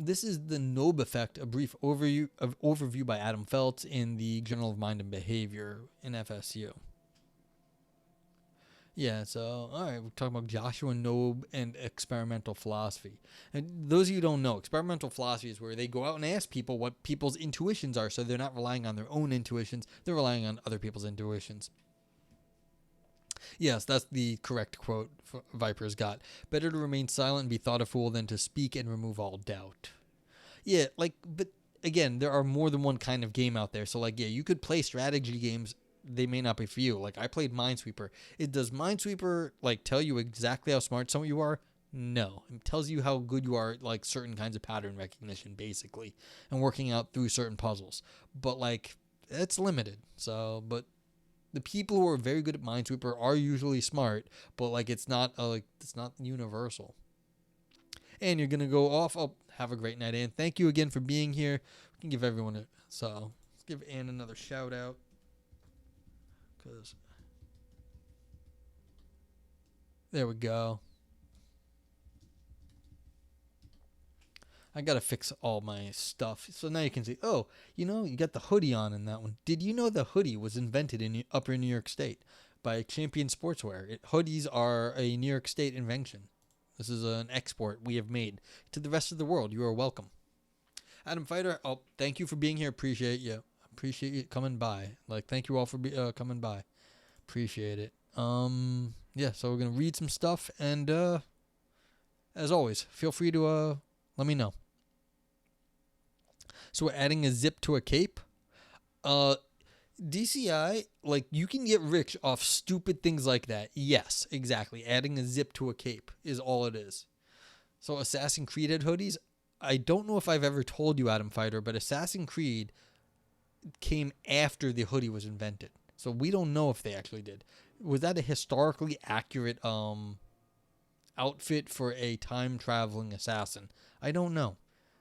this is the Knobe effect, a brief overview by Adam Feltz in the Journal of Mind and Behavior in FSU. Yeah, so, all right, we're talking about Joshua Knobe and experimental philosophy. And those of you who don't know, experimental philosophy is where they go out and ask people what people's intuitions are, so they're not relying on their own intuitions, they're relying on other people's intuitions. Yes, that's the correct quote Viper's got. Better to remain silent and be thought a fool than to speak and remove all doubt. Yeah, but again, there are more than one kind of game out there. So, yeah, you could play strategy games. They may not be for you. I played Minesweeper. Does Minesweeper, tell you exactly how smart some of you are? No. It tells you how good you are, certain kinds of pattern recognition, basically, and working out through certain puzzles. But, it's limited. So, but the people who are very good at Minesweeper are usually smart, but it's not it's not universal. And you're gonna go off. Oh, have a great night, Ann. Thank you again for being here. We can give everyone let's give Ann another shout out, cause there we go. I gotta fix all my stuff. So now you can see, you got the hoodie on in that one. Did you know the hoodie was invented in Upper New York State by Champion Sportswear? Hoodies are a New York State invention. This is an export we have made to the rest of the world. You are welcome. Adam Fighter, thank you for being here. Appreciate you. Appreciate you coming by. Thank you all for coming by. Appreciate it. Yeah, so we're going to read some stuff. And as always, feel free to let me know. So we're adding a zip to a cape. DCI, you can get rich off stupid things like that. Yes, exactly. Adding a zip to a cape is all it is. So Assassin's Creed had hoodies. I don't know if I've ever told you, Adam Fighter, but Assassin's Creed came after the hoodie was invented. So we don't know if they actually did. Was that a historically accurate outfit for a time-traveling assassin? I don't know.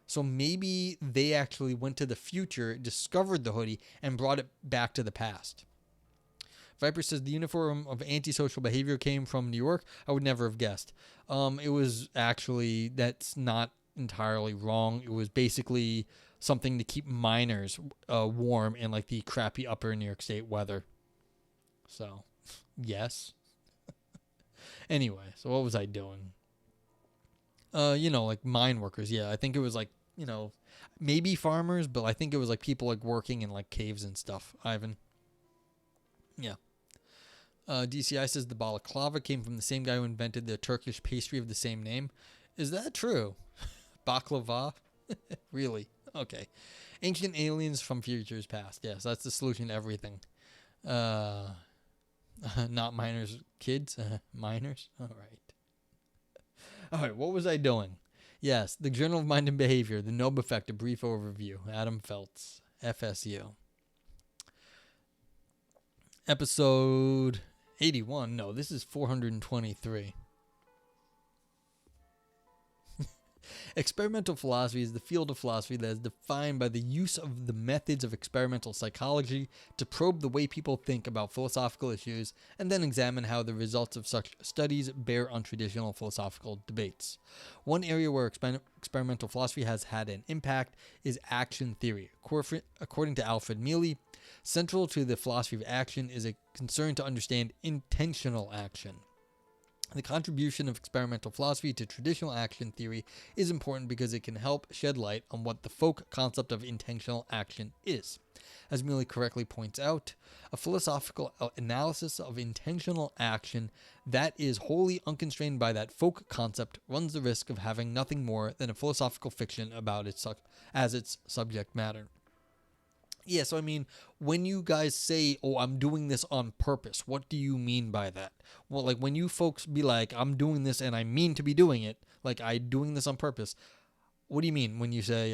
So maybe they actually went to the future, discovered the hoodie, and brought it back to the past. Viper says the uniform of antisocial behavior came from New York. I would never have guessed. It was actually, that's not entirely wrong. It was basically something to keep miners warm in the crappy upper New York State weather. So, yes. Anyway, so what was I doing? Mine workers. Yeah, I think it was maybe farmers, but I think it was people working in caves and stuff. Ivan. Yeah. DCI says the balaclava came from the same guy who invented the Turkish pastry of the same name. Is that true? Baklava? Really? Okay. Ancient aliens from futures past. Yes, that's the solution to everything. Not miners, kids. Miners. All right, what was I doing? Yes, the Journal of Mind and Behavior, the Knobe Effect, a brief overview. Adam Feltz, FSU. Episode 81. No, this is 423. Experimental philosophy is the field of philosophy that is defined by the use of the methods of experimental psychology to probe the way people think about philosophical issues and then examine how the results of such studies bear on traditional philosophical debates. One area where experimental philosophy has had an impact is action theory. According to Alfred Mealy, central to the philosophy of action is a concern to understand intentional action. The contribution of experimental philosophy to traditional action theory is important because it can help shed light on what the folk concept of intentional action is. As Mealy correctly points out, a philosophical analysis of intentional action that is wholly unconstrained by that folk concept runs the risk of having nothing more than a philosophical fiction about its as its subject matter. Yeah, so when you guys say, I'm doing this on purpose, what do you mean by that? Well, when you folks be I'm doing this and I mean to be doing it, I'm doing this on purpose, what do you mean when you say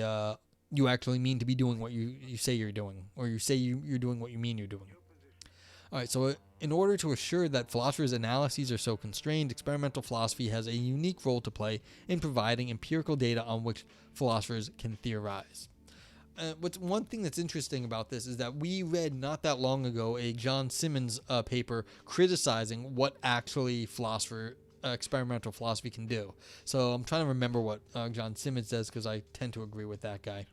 you actually mean to be doing what you say you're doing, or you say you're doing what you mean you're doing? All right, so in order to assure that philosophers' analyses are so constrained, experimental philosophy has a unique role to play in providing empirical data on which philosophers can theorize. One thing that's interesting about this is that we read not that long ago a John Simmons paper criticizing what actually philosophers experimental philosophy can do. So I'm trying to remember what John Simmons says because I tend to agree with that guy.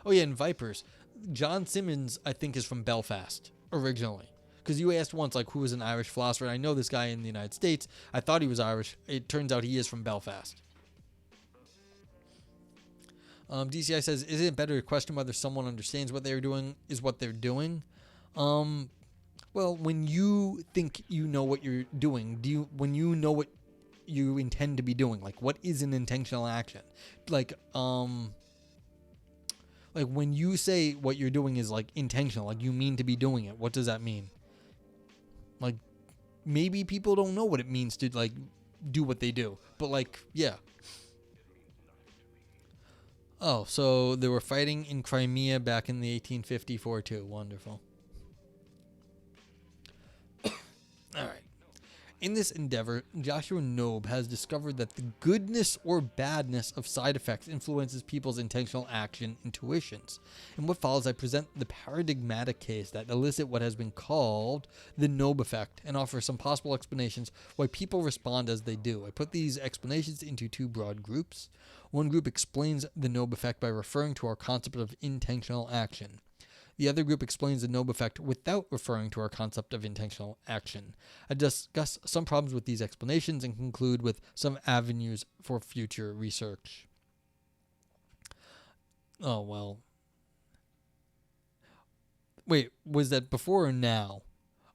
Oh yeah, and Vipers. John Simmons, I think, is from Belfast originally. Because you asked once, like, who was an Irish philosopher. And I know this guy in the United States. I thought he was Irish. It turns out he is from Belfast. DCI says, isn't it better to question whether someone understands what they're doing is what they're doing? Well, when you think you know what you're doing, when you know what you intend to be doing, like what is an intentional action? Like when you say what you're doing is like intentional, like you mean to be doing it, what does that mean? Like maybe people don't know what it means to like do what they do, but like, yeah. Oh, so they were fighting in Crimea back in the 1854 too. Wonderful. All right. In this endeavor, Joshua Knobe has discovered that the goodness or badness of side effects influences people's intentional action intuitions. In what follows, I present the paradigmatic case that elicit what has been called the Knobe effect and offer some possible explanations why people respond as they do. I put these explanations into two broad groups. One group explains the Knobe effect by referring to our concept of intentional action. The other group explains the Knobe effect without referring to our concept of intentional action. I discuss some problems with these explanations and conclude with some avenues for future research. Oh, well. Wait, was that before or now?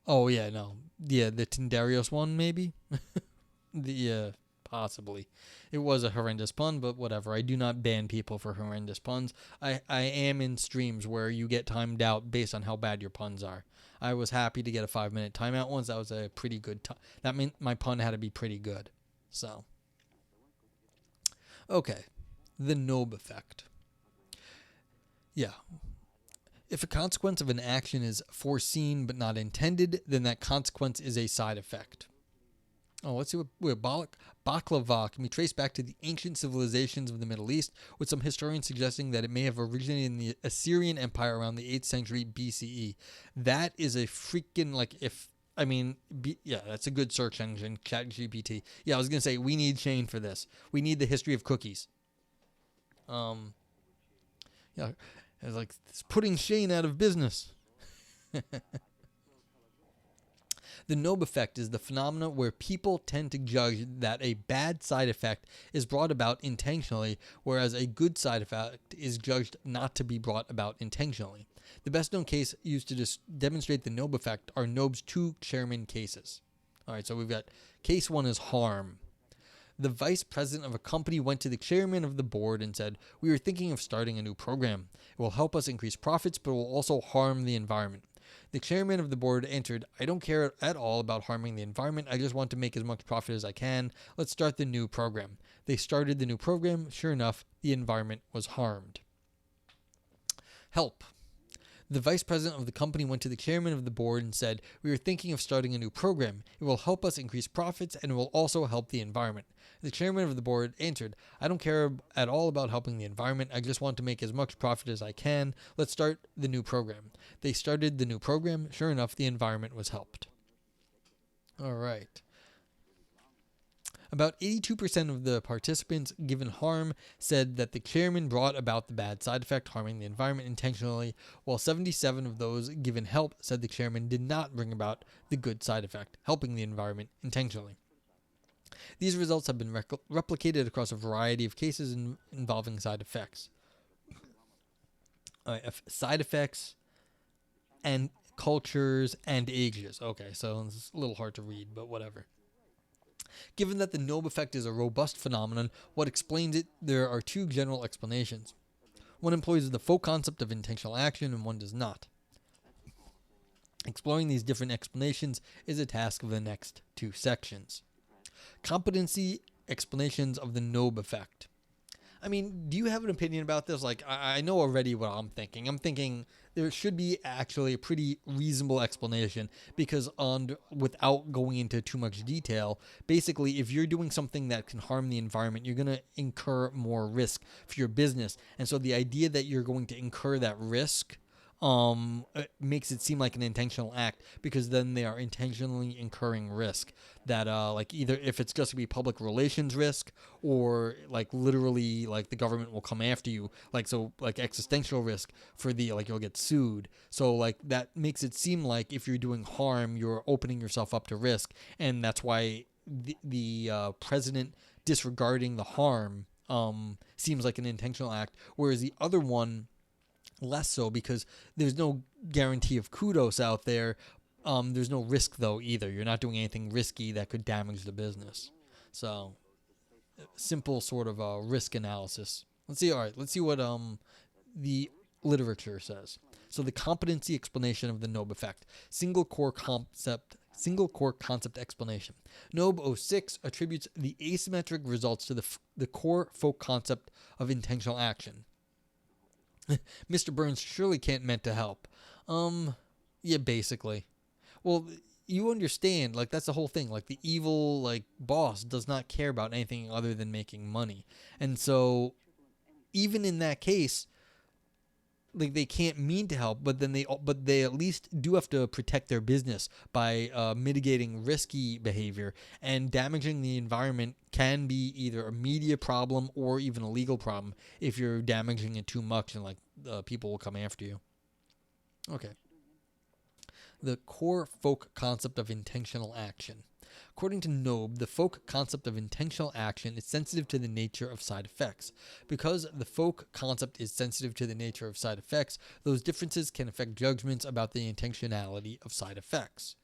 Oh, yeah, no. Yeah, the Tindarios one, maybe? Possibly. It was a horrendous pun, but whatever. I do not ban people for horrendous puns. I am in streams where you get timed out based on how bad your puns are. I was happy to get a 5-minute timeout once. That was a pretty good time. That meant my pun had to be pretty good. So. Okay. The Knobe effect. Yeah. If a consequence of an action is foreseen but not intended, then that consequence is a side effect. Oh, let's see what baklava can be traced back to the ancient civilizations of the Middle East, with some historians suggesting that it may have originated in the Assyrian Empire around the 8th century BCE. That is a freaking, that's a good search engine, ChatGPT. Yeah, I was going to say, we need Shane for this. We need the history of cookies. Yeah, it's like, it's putting Shane out of business. The Knobe effect is the phenomenon where people tend to judge that a bad side effect is brought about intentionally, whereas a good side effect is judged not to be brought about intentionally. The best known case used to demonstrate the Knobe effect are Knobe's two chairman cases. All right, so we've got case one is harm. The vice president of a company went to the chairman of the board and said, "We are thinking of starting a new program. It will help us increase profits, but will also harm the environment." The chairman of the board answered, "I don't care at all about harming the environment. I just want to make as much profit as I can. Let's start the new program." They started the new program. Sure enough, the environment was harmed. Help. The vice president of the company went to the chairman of the board and said, "We are thinking of starting a new program. It will help us increase profits and it will also help the environment." The chairman of the board answered, "I don't care at all about helping the environment. I just want to make as much profit as I can. Let's start the new program." They started the new program. Sure enough, the environment was helped. All right. About 82% of the participants given harm said that the chairman brought about the bad side effect, harming the environment intentionally, while 77 of those given help said the chairman did not bring about the good side effect, helping the environment intentionally. These results have been replicated across a variety of cases involving side effects. Side effects and cultures and ages. Okay, so it's a little hard to read, but whatever. Given that the Knobe effect is a robust phenomenon, what explains it? There are two general explanations. One employs the faux concept of intentional action and one does not. Exploring these different explanations is a task of the next two sections. Competency explanations of the Knobe effect. I mean, do you have an opinion about this? Like, I know already what I'm thinking. I'm thinking there should be actually a pretty reasonable explanation because without going into too much detail, basically, if you're doing something that can harm the environment, you're going to incur more risk for your business. And so the idea that you're going to incur that risk it makes it seem like an intentional act, because then they are intentionally incurring risk that like either if it's just to be public relations risk, or like literally like the government will come after you, like so like existential risk for the like you'll get sued. So like that makes it seem like if you're doing harm, you're opening yourself up to risk, and that's why the president disregarding the harm seems like an intentional act, whereas the other one less so, because there's no guarantee of kudos out there. There's no risk though either. You're not doing anything risky that could damage the business. So simple sort of risk analysis. Let's see. All right, let's see what the literature says. So the competency explanation of the Knobe effect. Single core concept explanation. Knobe 06 attributes the asymmetric results to the core folk concept of intentional action. Mr. Burns surely can't meant to help. Yeah, basically. Well, you understand, like, that's the whole thing. Like, the evil, like, boss does not care about anything other than making money. And so, even in that case, like, they can't mean to help, but they at least do have to protect their business by mitigating risky behavior, and damaging the environment can be either a media problem or even a legal problem if you're damaging it too much, and like people will come after you. Okay. The core folk concept of intentional action. According to Knobe, the folk concept of intentional action is sensitive to the nature of side effects. Because the folk concept is sensitive to the nature of side effects, those differences can affect judgments about the intentionality of side effects.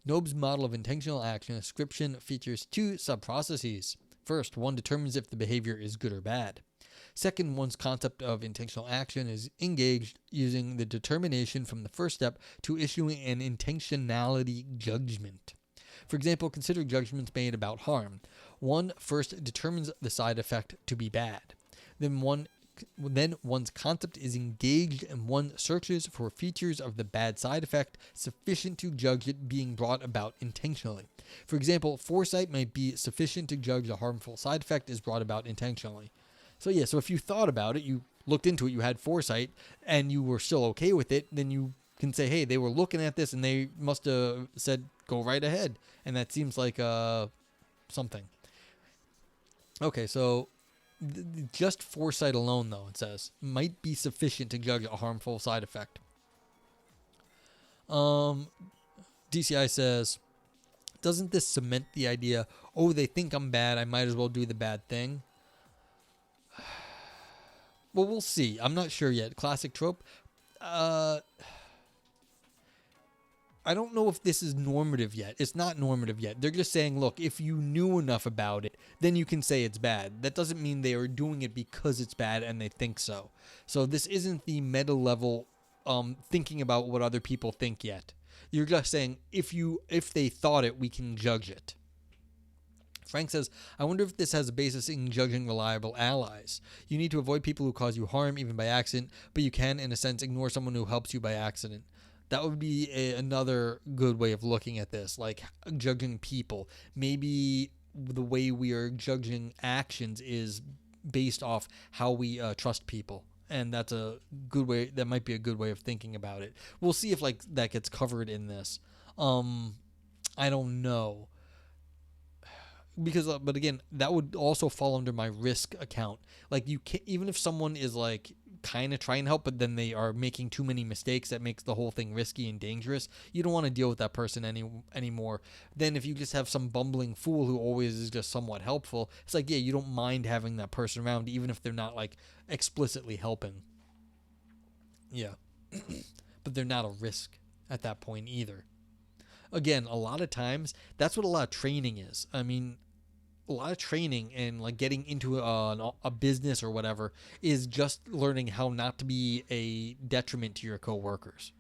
Knobe's model of intentional action ascription features two subprocesses. First, one determines if the behavior is good or bad. Second, one's concept of intentional action is engaged using the determination from the first step to issuing an intentionality judgment. For example, consider judgments made about harm. One first determines the side effect to be bad. Then one's concept is engaged, and one searches for features of the bad side effect sufficient to judge it being brought about intentionally. For example, foresight might be sufficient to judge a harmful side effect is brought about intentionally. So yeah, so if you thought about it, you looked into it, you had foresight, and you were still okay with it, then you can say, hey, they were looking at this and they must have said, go right ahead. And that seems like something. Okay, so just foresight alone, though, it says, might be sufficient to judge a harmful side effect. DCI says, doesn't this cement the idea, oh, they think I'm bad, I might as well do the bad thing? Well, we'll see. I'm not sure yet. Classic trope. I don't know if this is normative yet. It's not normative yet. They're just saying, look, if you knew enough about it, then you can say it's bad. That doesn't mean they are doing it because it's bad and they think so. So this isn't the meta level thinking about what other people think yet. You're just saying, if they thought it, we can judge it. Frank says, I wonder if this has a basis in judging reliable allies. You need to avoid people who cause you harm, even by accident, but you can, in a sense, ignore someone who helps you by accident. That would be another good way of looking at this, like judging people. Maybe the way we are judging actions is based off how we trust people. And that's a good way. That might be a good way of thinking about it. We'll see if like that gets covered in this. I don't know. Because, but again, that would also fall under my risk account. Like you can't, even if someone is like kind of trying to help, but then they are making too many mistakes that makes the whole thing risky and dangerous, you don't want to deal with that person anymore. Then if you just have some bumbling fool who always is just somewhat helpful, it's like, yeah, you don't mind having that person around, even if they're not like explicitly helping. Yeah. But they're not a risk at that point either. Again, a lot of times, that's what a lot of training is. I mean, a lot of training and like getting into a business or whatever is just learning how not to be a detriment to your coworkers.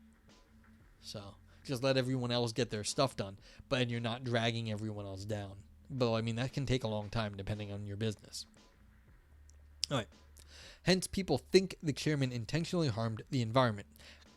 So just let everyone else get their stuff done, but you're not dragging everyone else down. But I mean, that can take a long time depending on your business. All right. Hence, people think the chairman intentionally harmed the environment.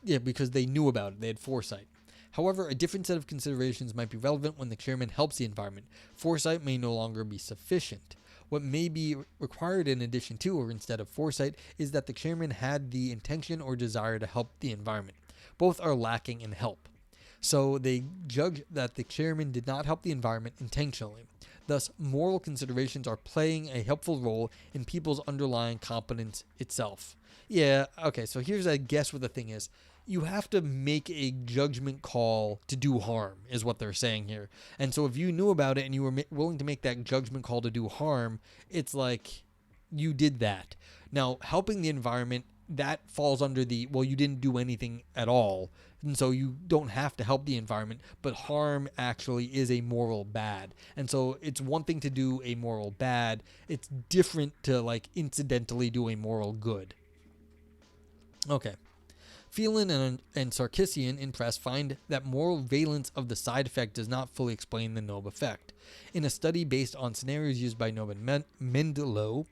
Yeah, because they knew about it. They had foresight. However, a different set of considerations might be relevant when the chairman helps the environment. Foresight may no longer be sufficient. What may be required in addition to or instead of foresight is that the chairman had the intention or desire to help the environment. Both are lacking in help. So they judge that the chairman did not help the environment intentionally. Thus, moral considerations are playing a helpful role in people's underlying competence itself. Yeah, okay, so here's, I guess, what the thing is. You have to make a judgment call to do harm, is what they're saying here. And so if you knew about it and you were willing to make that judgment call to do harm, it's like you did that. Now, helping the environment, that falls under the, well, you didn't do anything at all, and so you don't have to help the environment, but harm actually is a moral bad. And so it's one thing to do a moral bad, it's different to, like, incidentally do a moral good. Okay. Phelan and Sarkisian in press find that moral valence of the side effect does not fully explain the Knobe effect. In a study based on scenarios used by Knobe and Mendelow,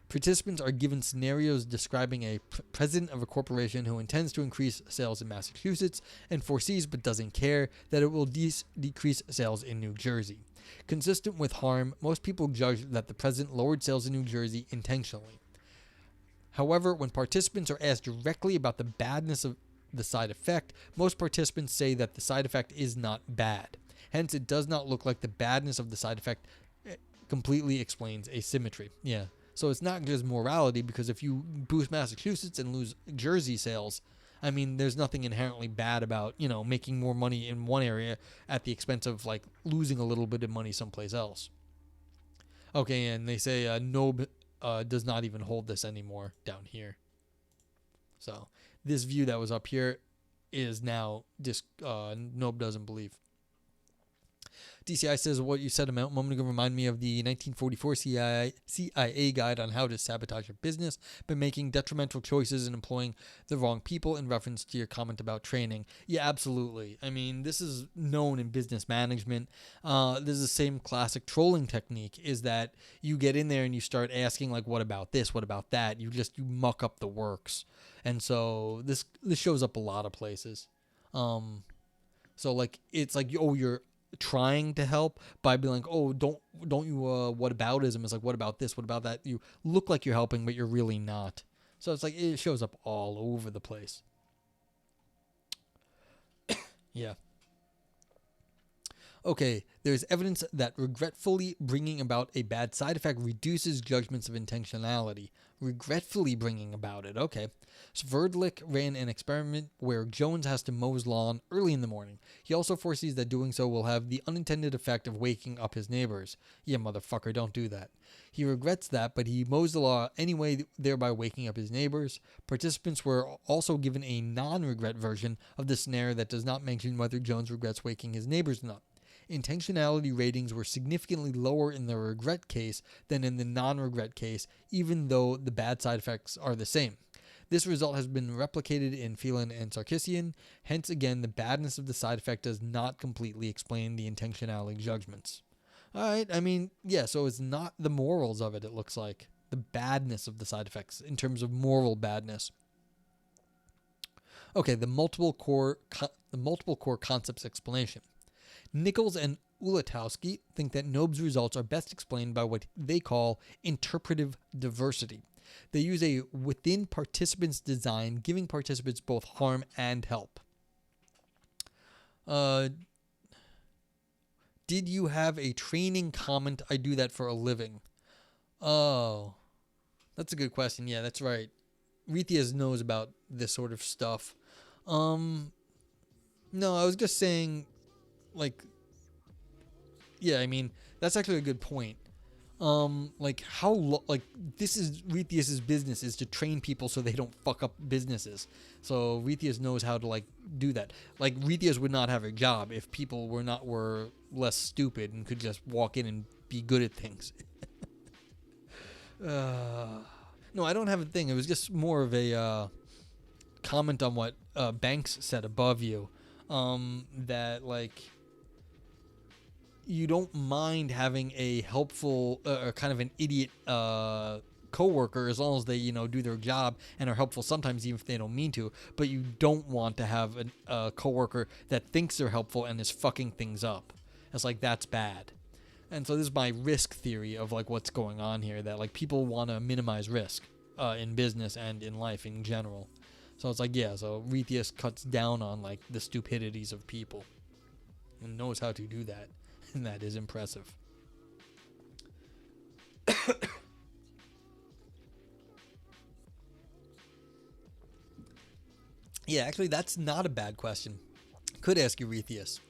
participants are given scenarios describing a president of a corporation who intends to increase sales in Massachusetts and foresees but doesn't care that it will decrease sales in New Jersey. Consistent with harm, most people judge that the president lowered sales in New Jersey intentionally. However, when participants are asked directly about the badness of the side effect, most participants say that the side effect is not bad. Hence, it does not look like the badness of the side effect completely explains asymmetry. Yeah. So it's not just morality, because if you boost Massachusetts and lose Jersey sales, I mean, there's nothing inherently bad about, you know, making more money in one area at the expense of, like, losing a little bit of money someplace else. Okay, and they say Knobe does not even hold this anymore down here. So this view that was up here is now just Knobe doesn't believe. DCI says, what you said a moment ago remind me of the 1944 CIA guide on how to sabotage your business by making detrimental choices and employing the wrong people, in reference to your comment about training. Yeah, absolutely. I mean, this is known in business management. This is the same classic trolling technique, is that you get in there and you start asking, like, what about this? What about that? You muck up the works. And so this shows up a lot of places. So, like, it's like, oh, you're trying to help by being like, oh, don't you whataboutism. It's like, what about this, what about that? You look like you're helping, but you're really not. So it's like, it shows up all over the place. Yeah. Okay, there's evidence that regretfully bringing about a bad side effect reduces judgments of intentionality. Regretfully bringing about it, okay. Sverdlik ran an experiment where Jones has to mow his lawn early in the morning. He also foresees that doing so will have the unintended effect of waking up his neighbors. Yeah, motherfucker, don't do that. He regrets that, but he mows the lawn anyway, thereby waking up his neighbors. Participants were also given a non-regret version of the scenario that does not mention whether Jones regrets waking his neighbors or not. Intentionality ratings were significantly lower in the regret case than in the non-regret case, even though the bad side effects are the same. This result has been replicated in Phelan and Sarkisian. Hence, again, the badness of the side effect does not completely explain the intentionality judgments. All right, I mean, yeah, so it's not the morals of it, it looks like. The badness of the side effects in terms of moral badness. Okay, the multiple core concepts explanation. Nichols and Ulatowski think that Knobe's results are best explained by what they call interpretive diversity. They use a within participants design, giving participants both harm and help. Did you have a training comment? I do that for a living. Oh, that's a good question. Yeah, that's right. Rethias knows about this sort of stuff. No, I was just saying, like, yeah, I mean, that's actually a good point. Like, this is Rethias's business, is to train people so they don't fuck up businesses. So Rethias knows how to, like, do that. Like, Rethias would not have a job if people were less stupid and could just walk in and be good at things. No, I don't have a thing. It was just more of a comment on what Banks said above you. That, like, you don't mind having a helpful or kind of an idiot coworker, as long as they, do their job and are helpful sometimes, even if they don't mean to. But you don't want to have a coworker that thinks they're helpful and is fucking things up. It's like, that's bad. And so this is my risk theory of like what's going on here, that like people want to minimize risk in business and in life in general. So it's like, yeah, so Rhythius cuts down on like the stupidities of people and knows how to do that, and that is impressive. Yeah, actually, that's not a bad question. Could ask Eurystheus.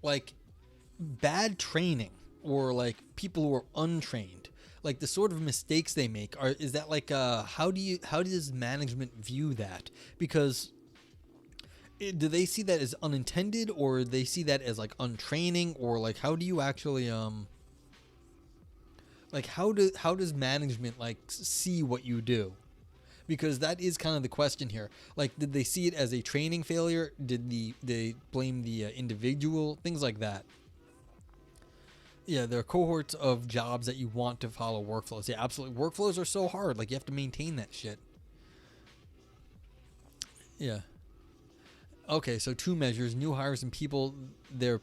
Like, bad training, or like people who are untrained, like the sort of mistakes they make is that like how does management view that? Because do they see that as unintended, or they see that as like untraining, or like how do you actually like how does management like see what you do? Because that is kind of the question here. Like, did they see it as a training failure? Did they blame the individual? Things like that. Yeah, there are cohorts of jobs that you want to follow workflows. Yeah, absolutely. Workflows are so hard. Like, you have to maintain that shit. Yeah. Okay, so 2 measures: new hires and people there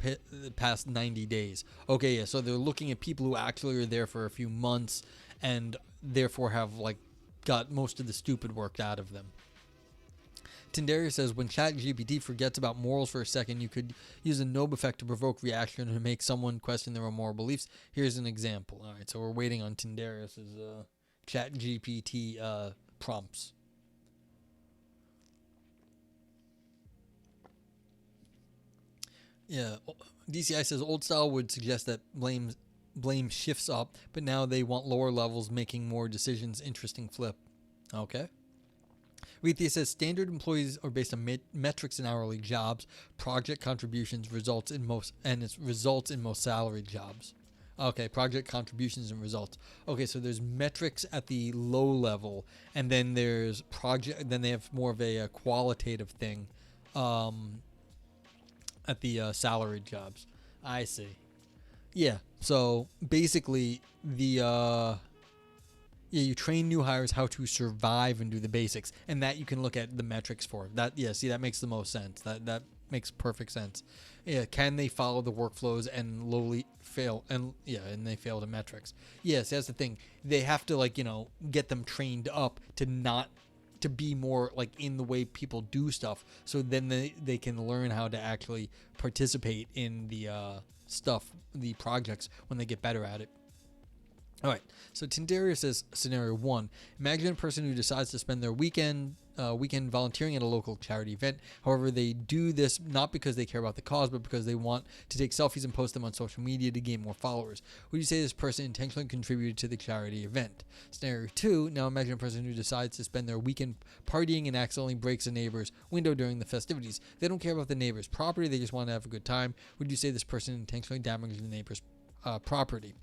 past 90 days. Okay, yeah, so they're looking at people who actually are there for a few months and therefore have like got most of the stupid worked out of them. Tindarius says, when ChatGPT forgets about morals for a second, you could use a Knobe effect to provoke reaction and make someone question their own moral beliefs. Here's an example. All right, so we're waiting on Tindarius's ChatGPT prompts. Yeah, DCI says old style would suggest that blame shifts up, but now they want lower levels making more decisions. Interesting flip. Okay. Rethia says standard employees are based on metrics in hourly jobs. Project contributions results in most salaried jobs. Okay, project contributions and results. Okay, so there's metrics at the low level, and then there's project. Then they have more of a qualitative thing at the salaried jobs. I see. Yeah. So basically, you train new hires how to survive and do the basics, and that you can look at the metrics for. That, yeah, see, that makes the most sense. That makes perfect sense. Yeah, can they follow the workflows and lowly fail, and they fail the metrics. Yes, that's the thing. They have to get them trained up to be more like in the way people do stuff, so then they can learn how to actually participate in the the projects when they get better at it. All right, so Tindarius says scenario 1. Imagine a person who decides to spend their weekend volunteering at a local charity event. However, they do this not because they care about the cause, but because they want to take selfies and post them on social media to gain more followers. Would you say this person intentionally contributed to the charity event? Scenario 2. Now imagine a person who decides to spend their weekend partying and accidentally breaks a neighbor's window during the festivities. They don't care about the neighbor's property, they just want to have a good time. Would you say this person intentionally damaged the neighbor's property?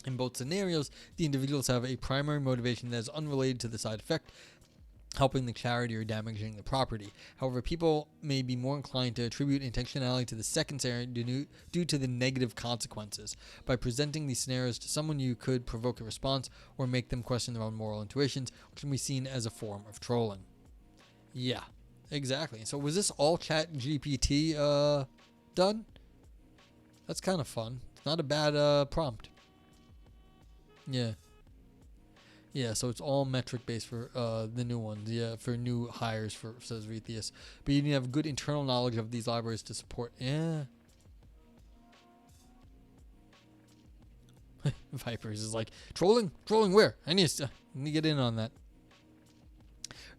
In both scenarios, the individuals have a primary motivation that is unrelated to the side effect, helping the charity or damaging the property. However, people may be more inclined to attribute intentionality to the second scenario due to the negative consequences. By presenting these scenarios to someone, you could provoke a response or make them question their own moral intuitions, which can be seen as a form of trolling. Yeah, exactly. So was this all ChatGPT done? That's kind of fun. It's not a bad prompt. Yeah, so it's all metric based for the new ones. Yeah, for new hires, says Rhythius. But you need to have good internal knowledge of these libraries to support. Yeah. Vipers is like, trolling where? I need to get in on that.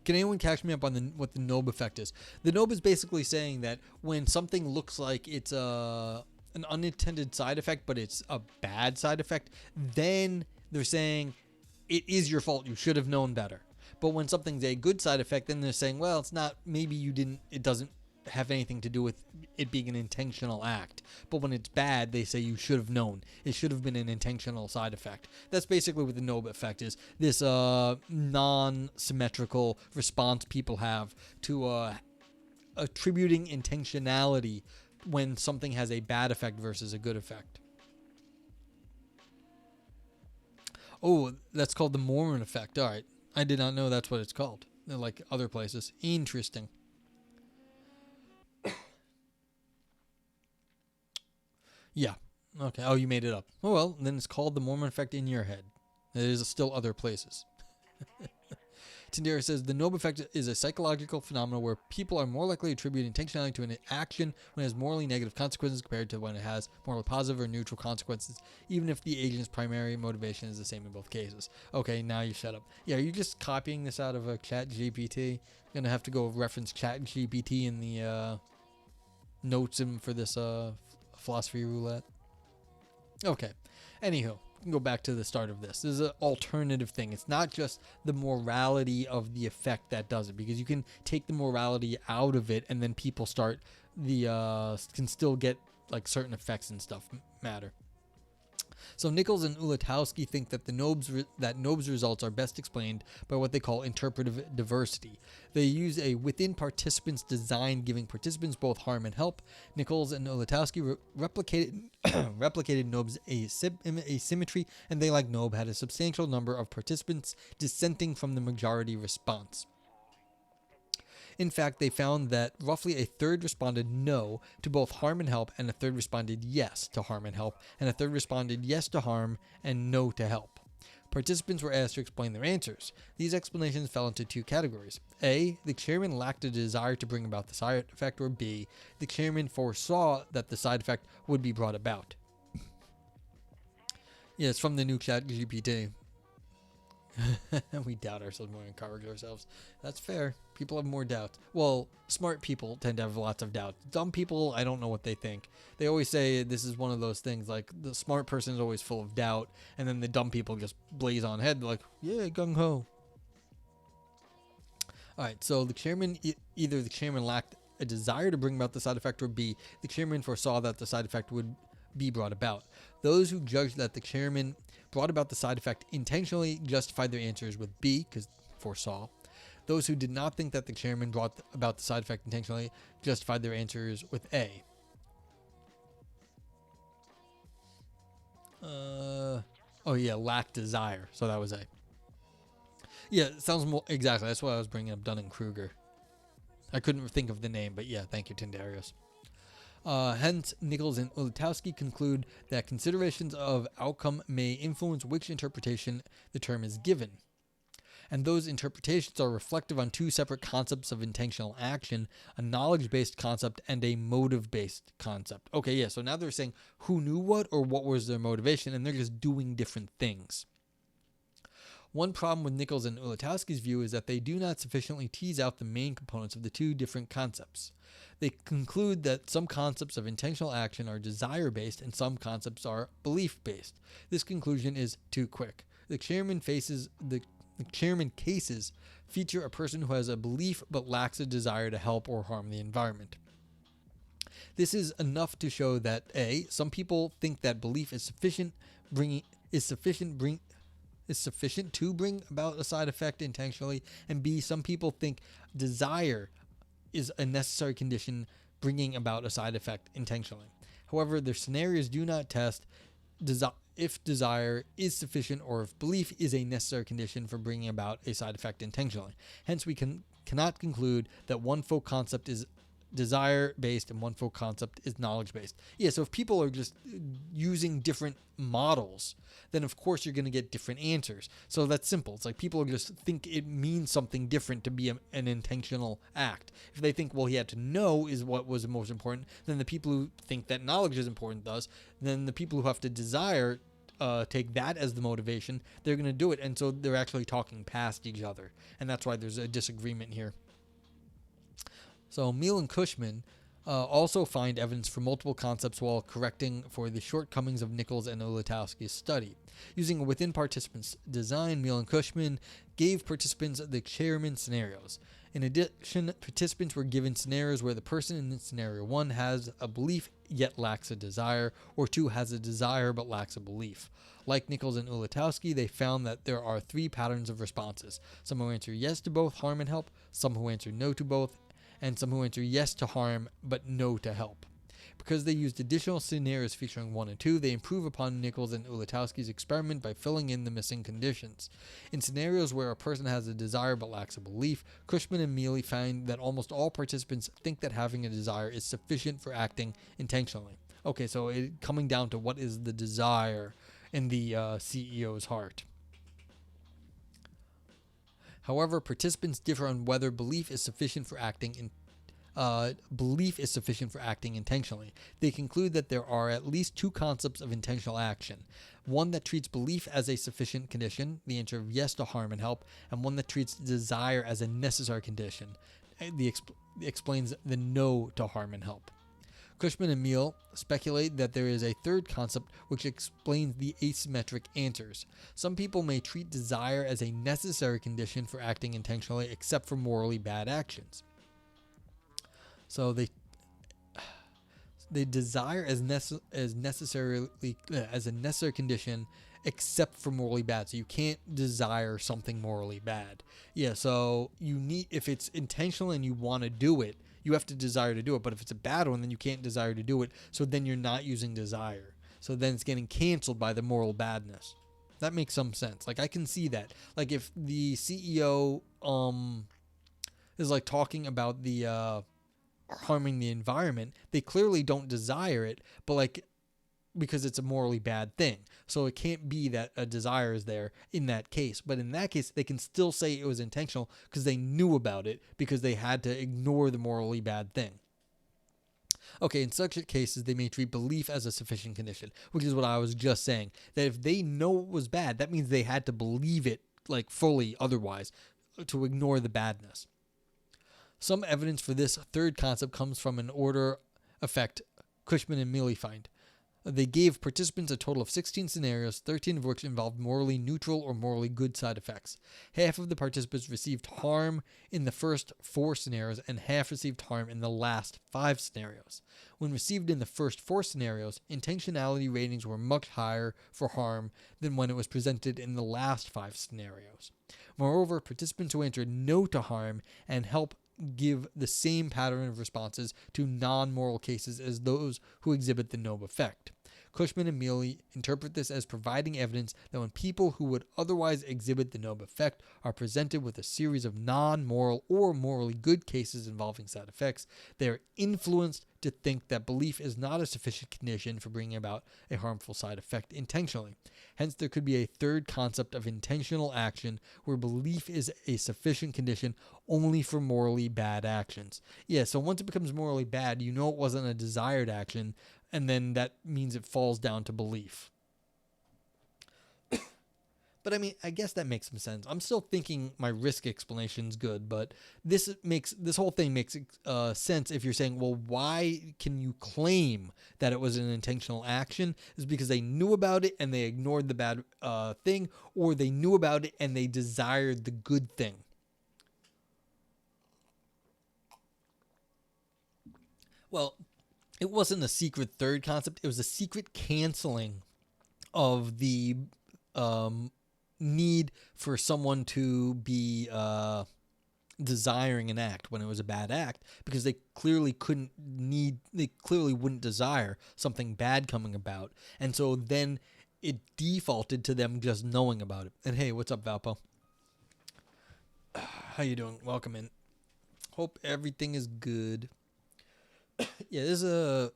Can anyone catch me up on what the Knobe effect is? The Knobe is basically saying that when something looks like it's an unintended side effect, but it's a bad side effect, then they're saying it is your fault. You should have known better. But when something's a good side effect, then they're saying, well, it's not, maybe you didn't, it doesn't have anything to do with it being an intentional act. But when it's bad, they say you should have known. It should have been an intentional side effect. That's basically what the Knobe effect is. This non-symmetrical response people have to attributing intentionality when something has a bad effect versus a good effect. Oh, that's called the Mormon effect. All right. I did not know that's what it's called. Like other places. Interesting. Yeah. Okay. Oh, you made it up. Oh, well, then it's called the Mormon effect in your head. There's still other places. Tindera says the Knobe effect is a psychological phenomenon where people are more likely to attribute intentionality to an action when it has morally negative consequences compared to when it has morally positive or neutral consequences, even if the agent's primary motivation is the same in both cases. Okay, now you shut up. Yeah, are you just copying this out of a Chat GPT? I'm gonna have to go reference Chat GPT in the notes for this philosophy roulette. Okay. Anywho, we can go back to the start of this. This is an alternative thing. It's not just the morality of the effect that does it, because you can take the morality out of it, and then people can still get like certain effects and stuff matter. So Nichols and Ulatowski think that Knobe's results are best explained by what they call interpretive diversity. They use a within participants design giving participants both harm and help. Nichols and Ulatowski replicated Knobe's asymmetry, and they, like Knobe, had a substantial number of participants dissenting from the majority response. In fact, they found that roughly a third responded no to both harm and help, and a third responded yes to harm and help, and a third responded yes to harm and no to help. Participants were asked to explain their answers. These explanations fell into two categories. A, the chairman lacked a desire to bring about the side effect, or B, the chairman foresaw that the side effect would be brought about. Yeah, it's from the new Chat GPT. We doubt ourselves more than encourage ourselves. That's fair. People have more doubts. Well, smart people tend to have lots of doubts. Dumb people, I don't know what they think. They always say this is one of those things, like the smart person is always full of doubt, and then the dumb people just blaze on ahead like, yeah, gung-ho. Alright, so the chairman, either the chairman lacked a desire to bring about the side effect, or B, the chairman foresaw that the side effect would be brought about. Those who judged that the chairman brought about the side effect intentionally justified their answers with B, because foresaw. Those who did not think that the chairman brought about the side effect intentionally justified their answers with A. Oh yeah, lacked desire. So that was A. Yeah, it sounds more exactly. That's why I was bringing up Dunning-Kruger. I couldn't think of the name, but yeah, thank you, Tindarius. Hence, Nichols and Ulatowski conclude that considerations of outcome may influence which interpretation the term is given. And those interpretations are reflective on two separate concepts of intentional action, a knowledge-based concept and a motive-based concept. Okay, yeah, so now they're saying who knew what or what was their motivation, and they're just doing different things. One problem with Nichols and Ulatowski's view is that they do not sufficiently tease out the main components of the two different concepts. They conclude that some concepts of intentional action are desire-based and some concepts are belief-based. This conclusion is too quick. The chairman cases feature a person who has a belief but lacks a desire to help or harm the environment. This is enough to show that A, some people think that belief is sufficient to bring about a side effect intentionally, and B, some people think desire is a necessary condition bringing about a side effect intentionally. However, their scenarios do not test if desire is sufficient or if belief is a necessary condition for bringing about a side effect intentionally. Hence, we cannot conclude that one folk concept is desire-based and one folk concept is knowledge-based. Yeah, so if people are just using different models, then of course you're going to get different answers. So that's simple. It's like people just think it means something different to be an intentional act. If they think, well, he had to know is what was the most important, then the people who think that knowledge is important does. Then the people who have to desire take that as the motivation, they're going to do it. And so they're actually talking past each other. And that's why there's a disagreement here. So Meehl and Cushman also find evidence for multiple concepts while correcting for the shortcomings of Nichols and Ulatowski's study. Using a within participants design, Meehl and Cushman gave participants the chairman scenarios. In addition, participants were given scenarios where the person in scenario 1 has a belief yet lacks a desire, or 2 has a desire but lacks a belief. Like Nichols and Ulatowski, they found that there are 3 patterns of responses: some who answer yes to both harm and help, some who answer no to both, and some who answer yes to harm but no to help. Because they used additional scenarios featuring 1 and 2, they improve upon Nichols and Ulatowski's experiment by filling in the missing conditions. In scenarios where a person has a desire but lacks a belief, Cushman and Mealy find that almost all participants think that having a desire is sufficient for acting intentionally. Okay, so coming down to what is the desire in the CEO's heart. However, participants differ on whether belief is sufficient for acting intentionally. They conclude that there are at least two concepts of intentional action. One that treats belief as a sufficient condition, the answer of yes to harm and help, and one that treats desire as a necessary condition, explains the no to harm and help. Cushman and Meal speculate that there is a third concept which explains the asymmetric answers. Some people may treat desire as a necessary condition for acting intentionally, except for morally bad actions. So they desire as a necessary condition, except for morally bad. So you can't desire something morally bad. Yeah. So if it's intentional and you want to do it, you have to desire to do it. But if it's a bad one, then you can't desire to do it. So then you're not using desire. So then it's getting canceled by the moral badness. That makes some sense. Like, I can see that. Like, if the CEO is like talking about the harming the environment, they clearly don't desire it, but like, because it's a morally bad thing. So it can't be that a desire is there in that case. But in that case, they can still say it was intentional because they knew about it, because they had to ignore the morally bad thing. Okay, in such cases, they may treat belief as a sufficient condition, which is what I was just saying. That if they know it was bad, that means they had to believe it like fully otherwise to ignore the badness. Some evidence for this third concept comes from an order effect Cushman and Mealy find. They gave participants a total of 16 scenarios, 13 of which involved morally neutral or morally good side effects. Half of the participants received harm in the first 4 scenarios, and half received harm in the last 5 scenarios. When received in the first 4 scenarios, intentionality ratings were much higher for harm than when it was presented in the last 5 scenarios. Moreover, participants who answered no to harm and help give the same pattern of responses to non-moral cases as those who exhibit the Knobe effect. Cushman and Mealy interpret this as providing evidence that when people who would otherwise exhibit the Knobe effect are presented with a series of non-moral or morally good cases involving side effects, they are influenced to think that belief is not a sufficient condition for bringing about a harmful side effect intentionally. Hence, there could be a third concept of intentional action where belief is a sufficient condition only for morally bad actions. Yeah, so once it becomes morally bad, you know it wasn't a desired action, and then that means it falls down to belief. But I mean, I guess that makes some sense. I'm still thinking my risk explanation's good, but this whole thing makes sense if you're saying, well, why can you claim that it was an intentional action? Is because they knew about it and they ignored the bad thing, or they knew about it and they desired the good thing. Well, it wasn't a secret third concept. It was a secret canceling of the need for someone to be desiring an act when it was a bad act, because they clearly wouldn't desire something bad coming about. And so then it defaulted to them just knowing about it. And hey, what's up, Valpo? How you doing? Welcome in. Hope everything is good. Yeah, there's a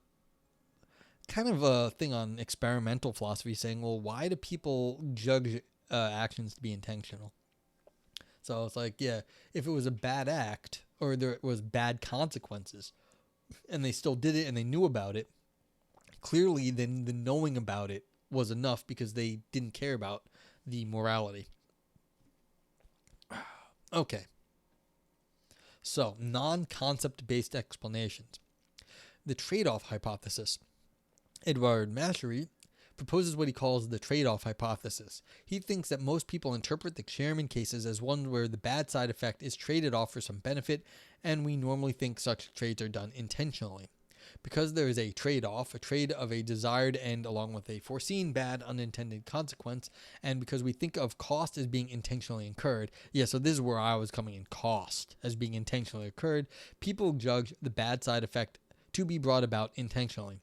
kind of a thing on experimental philosophy saying, well, why do people judge actions to be intentional? So it's like, yeah, if it was a bad act or there was bad consequences and they still did it and they knew about it, clearly then the knowing about it was enough because they didn't care about the morality. Okay. So, non-concept based explanations. The trade-off hypothesis. Edward Mashery proposes what he calls the trade-off hypothesis. He thinks that most people interpret the Sherman cases as one where the bad side effect is traded off for some benefit, and we normally think such trades are done intentionally. Because there is a trade-off, a trade of a desired end along with a foreseen bad unintended consequence, and because we think of cost as being intentionally incurred, so this is where I was coming in, cost as being intentionally incurred, people judge the bad side effect to be brought about intentionally.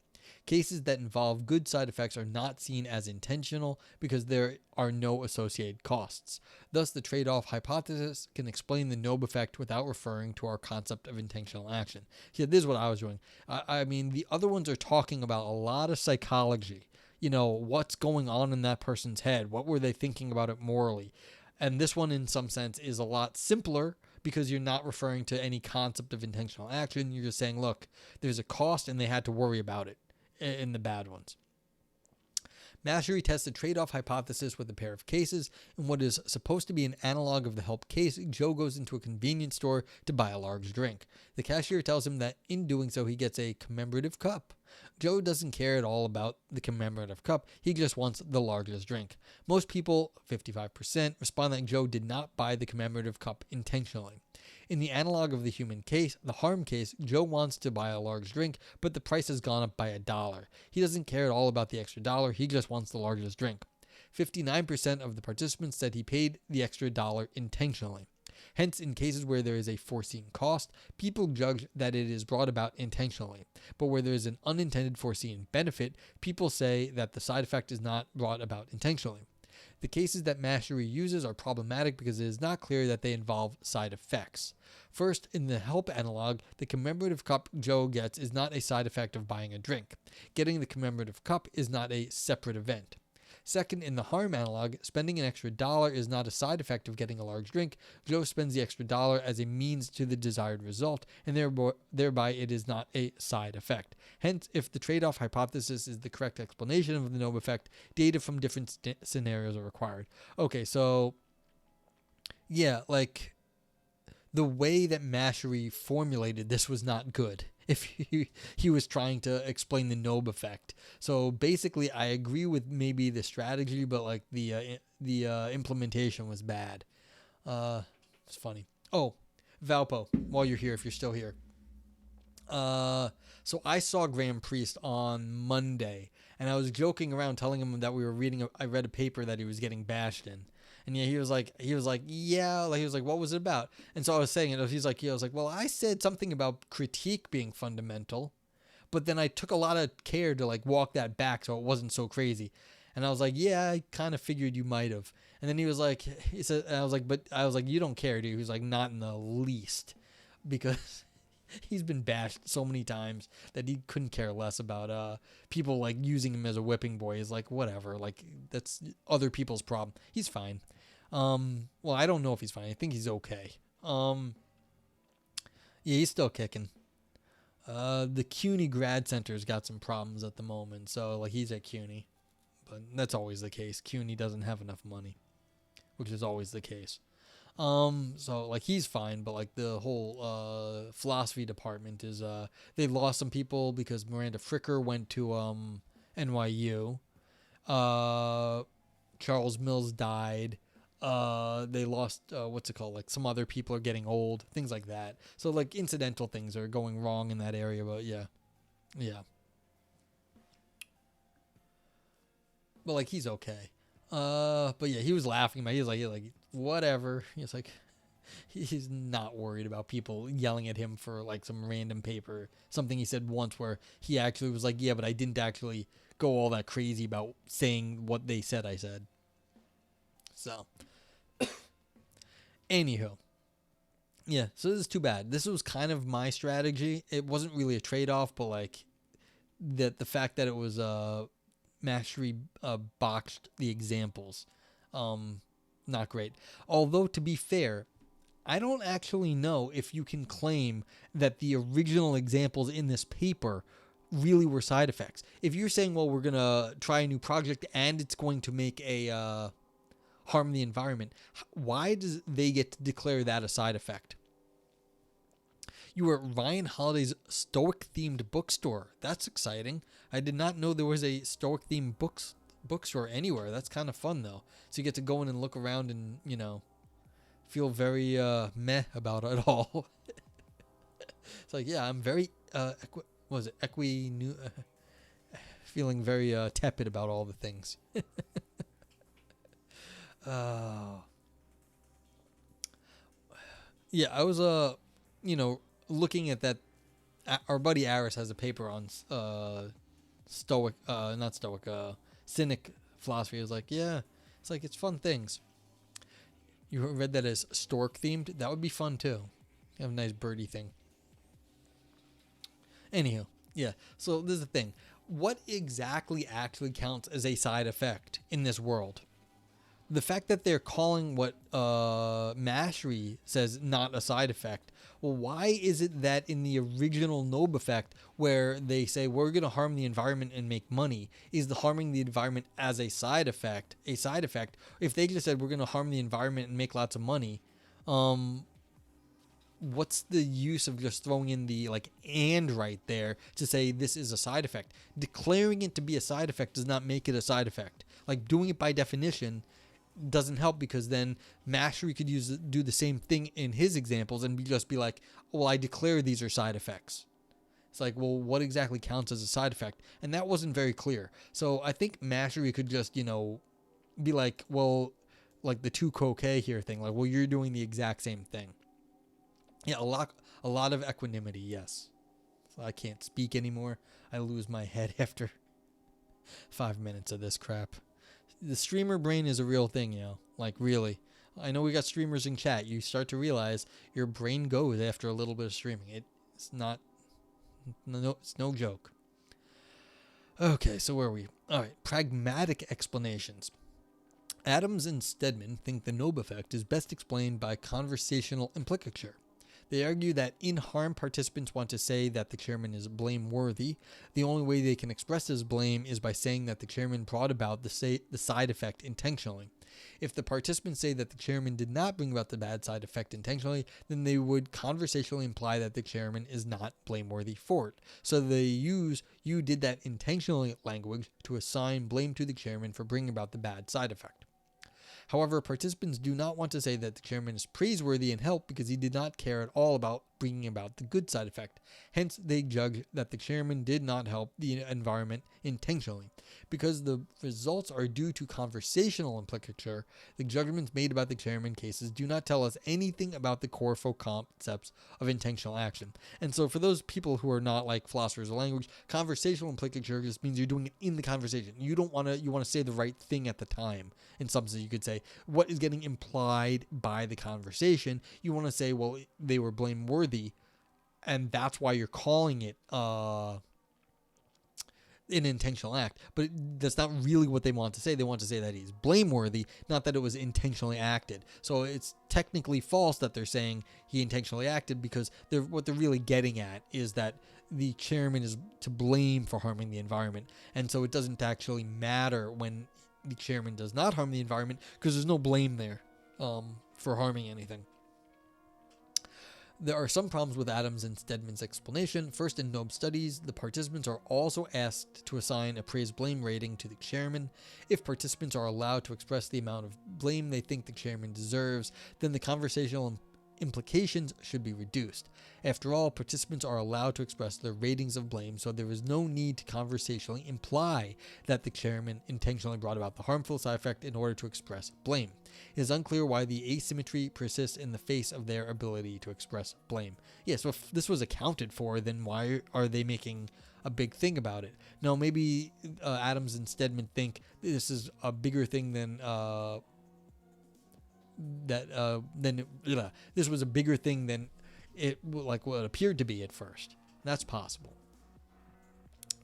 Cases that involve good side effects are not seen as intentional because there are no associated costs. Thus, the trade-off hypothesis can explain the Knobe effect without referring to our concept of intentional action. See, this is what I was doing. I mean, the other ones are talking about a lot of psychology. What's going on in that person's head? What were they thinking about it morally? And this one, in some sense, is a lot simpler because you're not referring to any concept of intentional action. You're just saying, look, there's a cost and they had to worry about it in the bad ones. Mastery tests the trade-off hypothesis with a pair of cases. In what is supposed to be an analog of the help case, Joe goes into a convenience store to buy a large drink. The cashier tells him that in doing so, he gets a commemorative cup. Joe doesn't care at all about the commemorative cup. He just wants the largest drink. Most people, 55%, respond that Joe did not buy the commemorative cup intentionally. In the analog of the human case, the harm case, Joe wants to buy a large drink, but the price has gone up by $1. He doesn't care at all about the extra dollar. He just wants the largest drink. 59% of the participants said he paid the extra dollar intentionally. Hence, in cases where there is a foreseen cost, people judge that it is brought about intentionally. But where there is an unintended foreseen benefit, people say that the side effect is not brought about intentionally. The cases that Mastery uses are problematic because it is not clear that they involve side effects. First, in the help analog, the commemorative cup Joe gets is not a side effect of buying a drink. Getting the commemorative cup is not a separate event. Second, in the harm analog, spending an extra dollar is not a side effect of getting a large drink. Joe spends the extra dollar as a means to the desired result, and thereby it is not a side effect. Hence, if the trade-off hypothesis is the correct explanation of the Knobe effect, data from different scenarios are required. Okay, so yeah, like the way that Mastery formulated this was not good. If he was trying to explain the Knobe effect. So basically, I agree with maybe the strategy, but like the implementation was bad. It's funny. Oh, Valpo, while you're here, if you're still here. So I saw Graham Priest on Monday, and I was joking around telling him that I read a paper that he was getting bashed in. And yeah, he was like, what was it about? And so I was saying it. I was like, well, I said something about critique being fundamental, but then I took a lot of care to like walk that back so it wasn't so crazy. And I was like, yeah, I kind of figured you might have. And then he said, and I was like, you don't care, dude. He was like, not in the least, because he's been bashed so many times that he couldn't care less about people like using him as a whipping boy. He's like, whatever, like that's other people's problem. He's fine. Well, I don't know if he's fine. I think he's okay. Yeah, he's still kicking. The CUNY Grad Center's got some problems at the moment, so like he's at CUNY, but that's always the case. CUNY doesn't have enough money, which is always the case. So like he's fine, but like the whole philosophy department is they lost some people because Miranda Fricker went to NYU. Charles Mills died. They lost like some other people are getting old, things like that. So like incidental things are going wrong in that area, but yeah. But like he's okay. But yeah, he was laughing about it. He was like whatever. He's like he's not worried about people yelling at him for like some random paper. Something he said once where he actually was like, yeah, but I didn't actually go all that crazy about saying what they said I said. So anywho. Yeah, so this is too bad. This was kind of my strategy. It wasn't really a trade-off, but like the fact that it was Mastery botched the examples. Not great. Although, to be fair, I don't actually know if you can claim that the original examples in this paper really were side effects. If you're saying, well, we're going to try a new project and it's going to make a harm the environment, why does they get to declare that a side effect? You were at Ryan Holiday's Stoic-themed bookstore. That's exciting. I did not know there was a Stoic-themed bookstore anywhere. That's kind of fun, though. So you get to go in and look around and, feel very meh about it all. It's like, yeah, I'm very, feeling very tepid about all the things. Yeah, I was, looking at that. Our buddy Aris has a paper on stoic, not stoic, cynic philosophy. Is like, yeah, it's like it's fun things. You read that as stork themed? That would be fun too. Have a nice birdie thing. Anywho, yeah. So this is the thing. What exactly actually counts as a side effect in this world? The fact that they're calling what Mastery says not a side effect. Well, why is it that in the original Knobe effect, where they say we're going to harm the environment and make money, is the harming the environment as a side effect? A side effect. If they just said we're going to harm the environment and make lots of money, what's the use of just throwing in the and right there to say this is a side effect? Declaring it to be a side effect does not make it a side effect. Like doing it by definition doesn't help, because then Mastery could do the same thing in his examples and just be like, well, I declare these are side effects. It's like, well, what exactly counts as a side effect? And that wasn't very clear. So I think Mastery could just, be like, well, like the 2 cocaine here thing, like, well, you're doing the exact same thing. Yeah, a lot of equanimity, yes. So I can't speak anymore. I lose my head after 5 minutes of this crap. The streamer brain is a real thing, like really. I know we got streamers in chat. You start to realize your brain goes after a little bit of streaming. It's no joke. Okay, so where are we? All right, pragmatic explanations. Adams and Stedman think the Knobe effect is best explained by conversational implicature. They argue that in harm participants want to say that the chairman is blameworthy. The only way they can express this blame is by saying that the chairman brought about the side effect intentionally. If the participants say that the chairman did not bring about the bad side effect intentionally, then they would conversationally imply that the chairman is not blameworthy for it. So they use "you did that intentionally" language to assign blame to the chairman for bringing about the bad side effect. However, participants do not want to say that the chairman is praiseworthy and helped because he did not care at all about bringing about the good side effect. Hence, they judge that the chairman did not help the environment intentionally. Because the results are due to conversational implicature, the judgments made about the chairman cases do not tell us anything about the core concepts of intentional action. And so for those people who are not like philosophers of language, conversational implicature just means you're doing it in the conversation. You want to say the right thing at the time. In some sense, you could say what is getting implied by the conversation. You want to say, well, they were blameworthy, and that's why you're calling it an intentional act. But that's not really what they want to say. They want to say that he's blameworthy, not that it was intentionally acted. So it's technically false that they're saying he intentionally acted, because what they're really getting at is that the chairman is to blame for harming the environment. And so it doesn't actually matter when the chairman does not harm the environment, because there's no blame there for harming anything. There are some problems with Adams and Stedman's explanation. First, in Knobe studies, the participants are also asked to assign a praise-blame rating to the chairman. If participants are allowed to express the amount of blame they think the chairman deserves, then the conversational implications should be reduced. After all, participants are allowed to express their ratings of blame, so there is no need to conversationally imply that the chairman intentionally brought about the harmful side effect in order to express blame. It is unclear why the asymmetry persists in the face of their ability to express blame. Yeah, so if this was accounted for, then why are they making a big thing about it? No, maybe Adams and Stedman think this is a bigger thing than this was a bigger thing than it what it appeared to be at first. That's possible.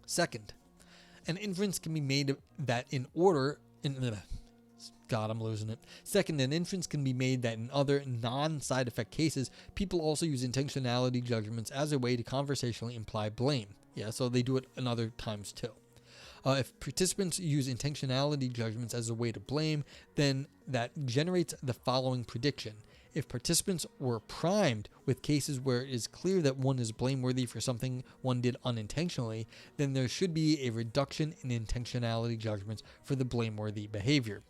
Second, an inference can be made that God, I'm losing it. Second, an inference can be made that in other non-side effect cases, people also use intentionality judgments as a way to conversationally imply blame. Yeah, so they do it in other times too. If participants use intentionality judgments as a way to blame, then that generates the following prediction. If participants were primed with cases where it is clear that one is blameworthy for something one did unintentionally, then there should be a reduction in intentionality judgments for the blameworthy behavior.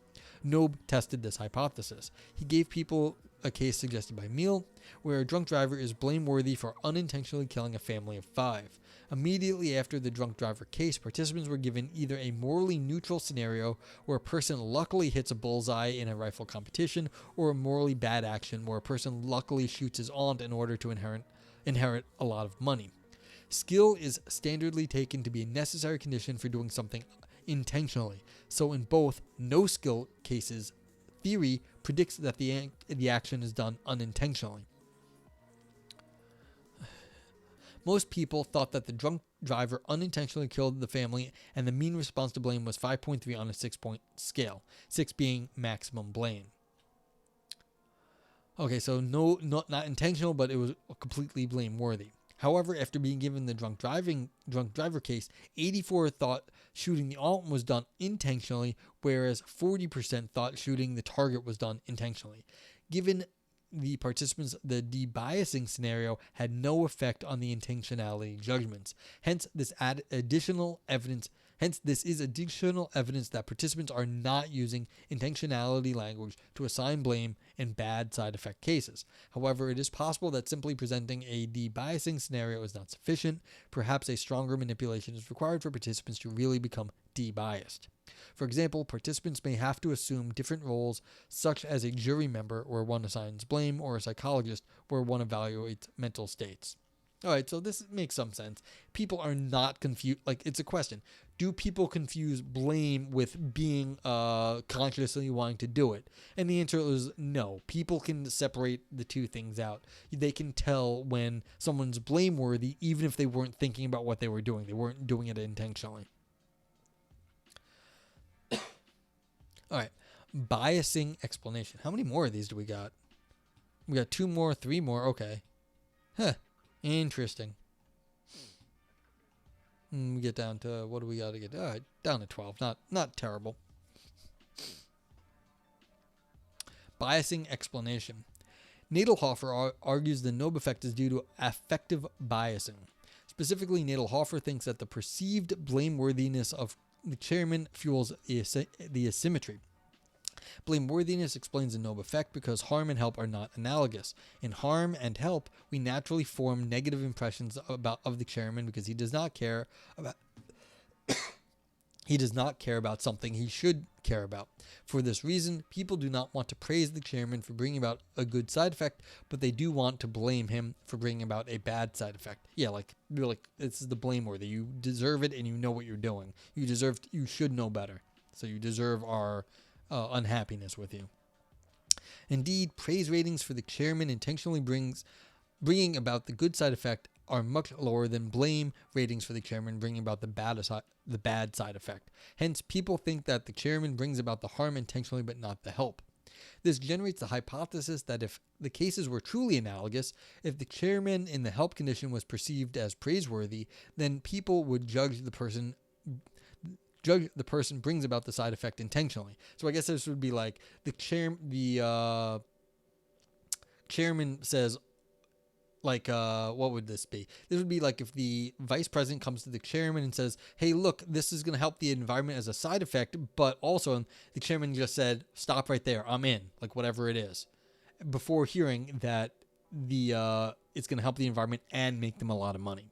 Knobe tested this hypothesis. He gave people a case suggested by Meal, where a drunk driver is blameworthy for unintentionally killing a family of 5. Immediately after the drunk driver case, participants were given either a morally neutral scenario where a person luckily hits a bullseye in a rifle competition, or a morally bad action where a person luckily shoots his aunt in order to inherit a lot of money. Skill is standardly taken to be a necessary condition for doing something intentionally. So in both no skill cases, theory predicts that the action is done unintentionally. Most people thought that the drunk driver unintentionally killed the family, and the mean response to blame was 5.3 on a 6-point scale, 6 being maximum blame. Okay, so not intentional, but it was completely blameworthy. However, after being given the drunk driver case, 84 thought shooting the Alton was done intentionally, whereas 40% thought shooting the target was done intentionally. Given the participants, the debiasing scenario had no effect on the intentionality judgments. Hence, this is additional evidence that participants are not using intentionality language to assign blame in bad side effect cases. However, it is possible that simply presenting a debiasing scenario is not sufficient. Perhaps a stronger manipulation is required for participants to really become debiased. For example, participants may have to assume different roles, such as a jury member where one assigns blame, or a psychologist where one evaluates mental states. Alright, so this makes some sense. People are not confused. Like, it's a question. Do people confuse blame with being consciously wanting to do it? And the answer is no. People can separate the two things out. They can tell when someone's blameworthy, even if they weren't thinking about what they were doing. They weren't doing it intentionally. Alright, biasing explanation. How many more of these do we got? We got 2 more, 3 more. Okay. Huh. Interesting. We get down to, what do we got to get? All right, down to 12. Not terrible. Biasing explanation. Nadelhofer argues the Knobe effect is due to affective biasing. Specifically, Nadelhofer thinks that the perceived blameworthiness of the chairman fuels the asymmetry. Blameworthiness explains the Knobe effect because harm and help are not analogous. In harm and help, we naturally form negative impressions of the chairman because he does not care about something he should care about. For this reason, people do not want to praise the chairman for bringing about a good side effect, but they do want to blame him for bringing about a bad side effect. Yeah, like this is the blameworthy. You deserve it, and you know what you're doing. You should know better. So you deserve our unhappiness with you. Indeed, praise ratings for the chairman intentionally bringing about the good side effect are much lower than blame ratings for the chairman bringing about the bad side effect. Hence, people think that the chairman brings about the harm intentionally but not the help. This generates the hypothesis that if the cases were truly analogous, if the chairman in the help condition was perceived as praiseworthy, then people would judge the person brings about the side effect intentionally. So I guess this would be like the chairman says, like, what would this be? This would be like if the vice president comes to the chairman and says, hey, look, this is going to help the environment as a side effect, but also the chairman just said, stop right there, I'm in, like whatever it is, before hearing that it's going to help the environment and make them a lot of money.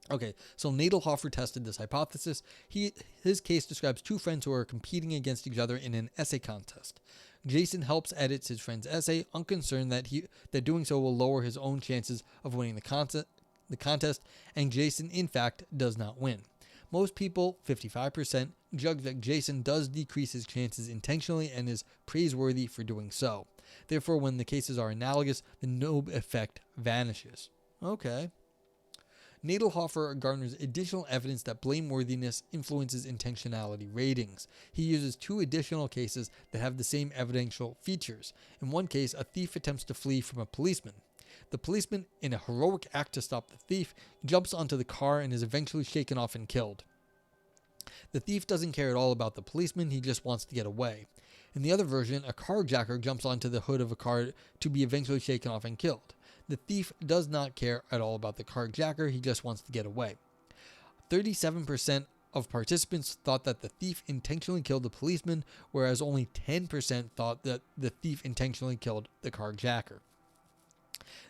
Okay, so Nadelhofer tested this hypothesis. His case describes 2 friends who are competing against each other in an essay contest. Jason helps edits his friend's essay, unconcerned that doing so will lower his own chances of winning the contest, and Jason, in fact, does not win. Most people, 55%, judge that Jason does decrease his chances intentionally and is praiseworthy for doing so. Therefore, when the cases are analogous, the Knobe effect vanishes. Okay. Nadelhofer garners additional evidence that blameworthiness influences intentionality ratings. He uses 2 additional cases that have the same evidential features. In one case, a thief attempts to flee from a policeman. The policeman, in a heroic act to stop the thief, jumps onto the car and is eventually shaken off and killed. The thief doesn't care at all about the policeman, he just wants to get away. In the other version, a carjacker jumps onto the hood of a car to be eventually shaken off and killed. The thief does not care at all about the carjacker, he just wants to get away. 37% of participants thought that the thief intentionally killed the policeman, whereas only 10% thought that the thief intentionally killed the carjacker.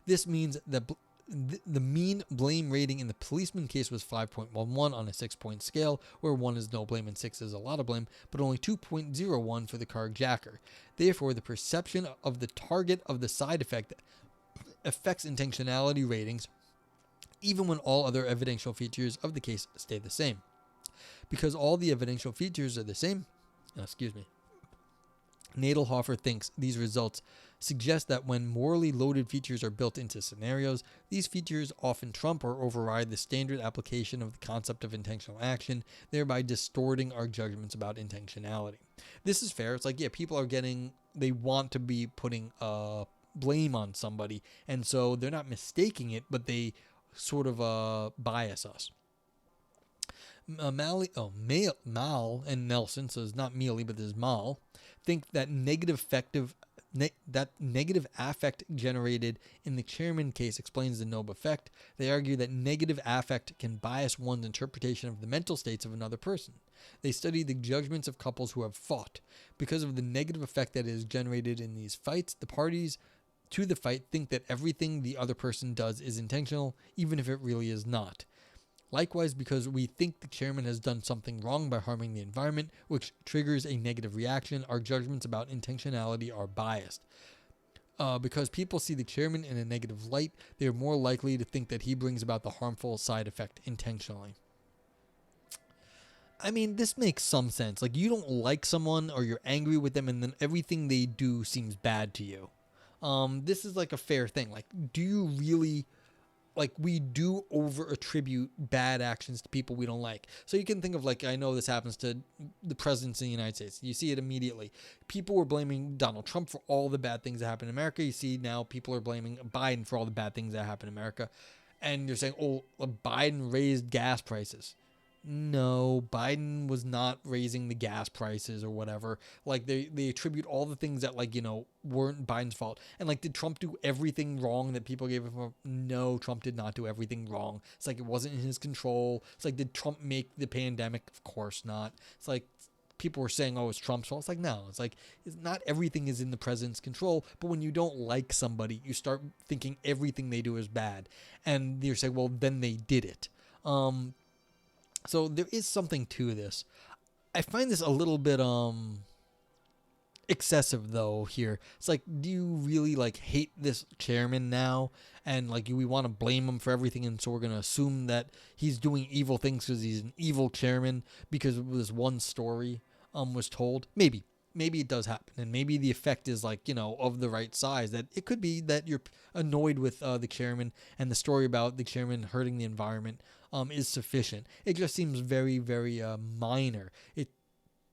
This means that the mean blame rating in the policeman case was 5.11 on a 6-point scale, where 1 is no blame and 6 is a lot of blame, but only 2.01 for the carjacker. Therefore, the perception of the target of the side effect affects intentionality ratings even when all other evidential features of the case stay the same. Because all the evidential features are the same, Nadelhofer thinks these results suggest that when morally loaded features are built into scenarios, these features often trump or override the standard application of the concept of intentional action, thereby distorting our judgments about intentionality. This is fair. It's like, yeah, people are they want to be putting blame on somebody, and so they're not mistaking it, but they sort of bias us. Mal and Nelson, so it's not Mealy, but this is Mal, think that negative affect generated in the chairman case explains the Knobe effect. They argue that negative affect can bias one's interpretation of the mental states of another person. They study the judgments of couples who have fought. Because of the negative effect that is generated in these fights, the parties to the fight think that everything the other person does is intentional, even if it really is not. Likewise, because we think the chairman has done something wrong by harming the environment, which triggers a negative reaction, our judgments about intentionality are biased. Because people see the chairman in a negative light, they are more likely to think that he brings about the harmful side effect intentionally. I mean, this makes some sense. Like, you don't like someone or you're angry with them and then everything they do seems bad to you. This is like a fair thing. Like, do you really... Like, we do over-attribute bad actions to people we don't like. So you can think of, like, I know this happens to the presidents in the United States. You see it immediately. People were blaming Donald Trump for all the bad things that happen in America. You see now people are blaming Biden for all the bad things that happen in America. And you're saying, oh, Biden raised gas prices. No, Biden was not raising the gas prices or whatever. Like, they attribute all the things that, like, you know, weren't Biden's fault. And, like, did Trump do everything wrong that people gave him? No, Trump did not do everything wrong. It's like it wasn't in his control. It's like, did Trump make the pandemic? Of course not. It's like people were saying, oh, it's Trump's fault. It's like, no. It's like, not everything is in the president's control. But when you don't like somebody, you start thinking everything they do is bad. And you're saying, well, then they did it. So there is something to this. I find this a little bit excessive though here. It's like, do you really like hate this chairman now? And like we want to blame him for everything, and so we're going to assume that he's doing evil things because he's an evil chairman because this one story was told. Maybe it does happen, and maybe the effect is like, you know, of the right size, that it could be that you're annoyed with the chairman and the story about the chairman hurting the environment is sufficient. It just seems very, very minor. It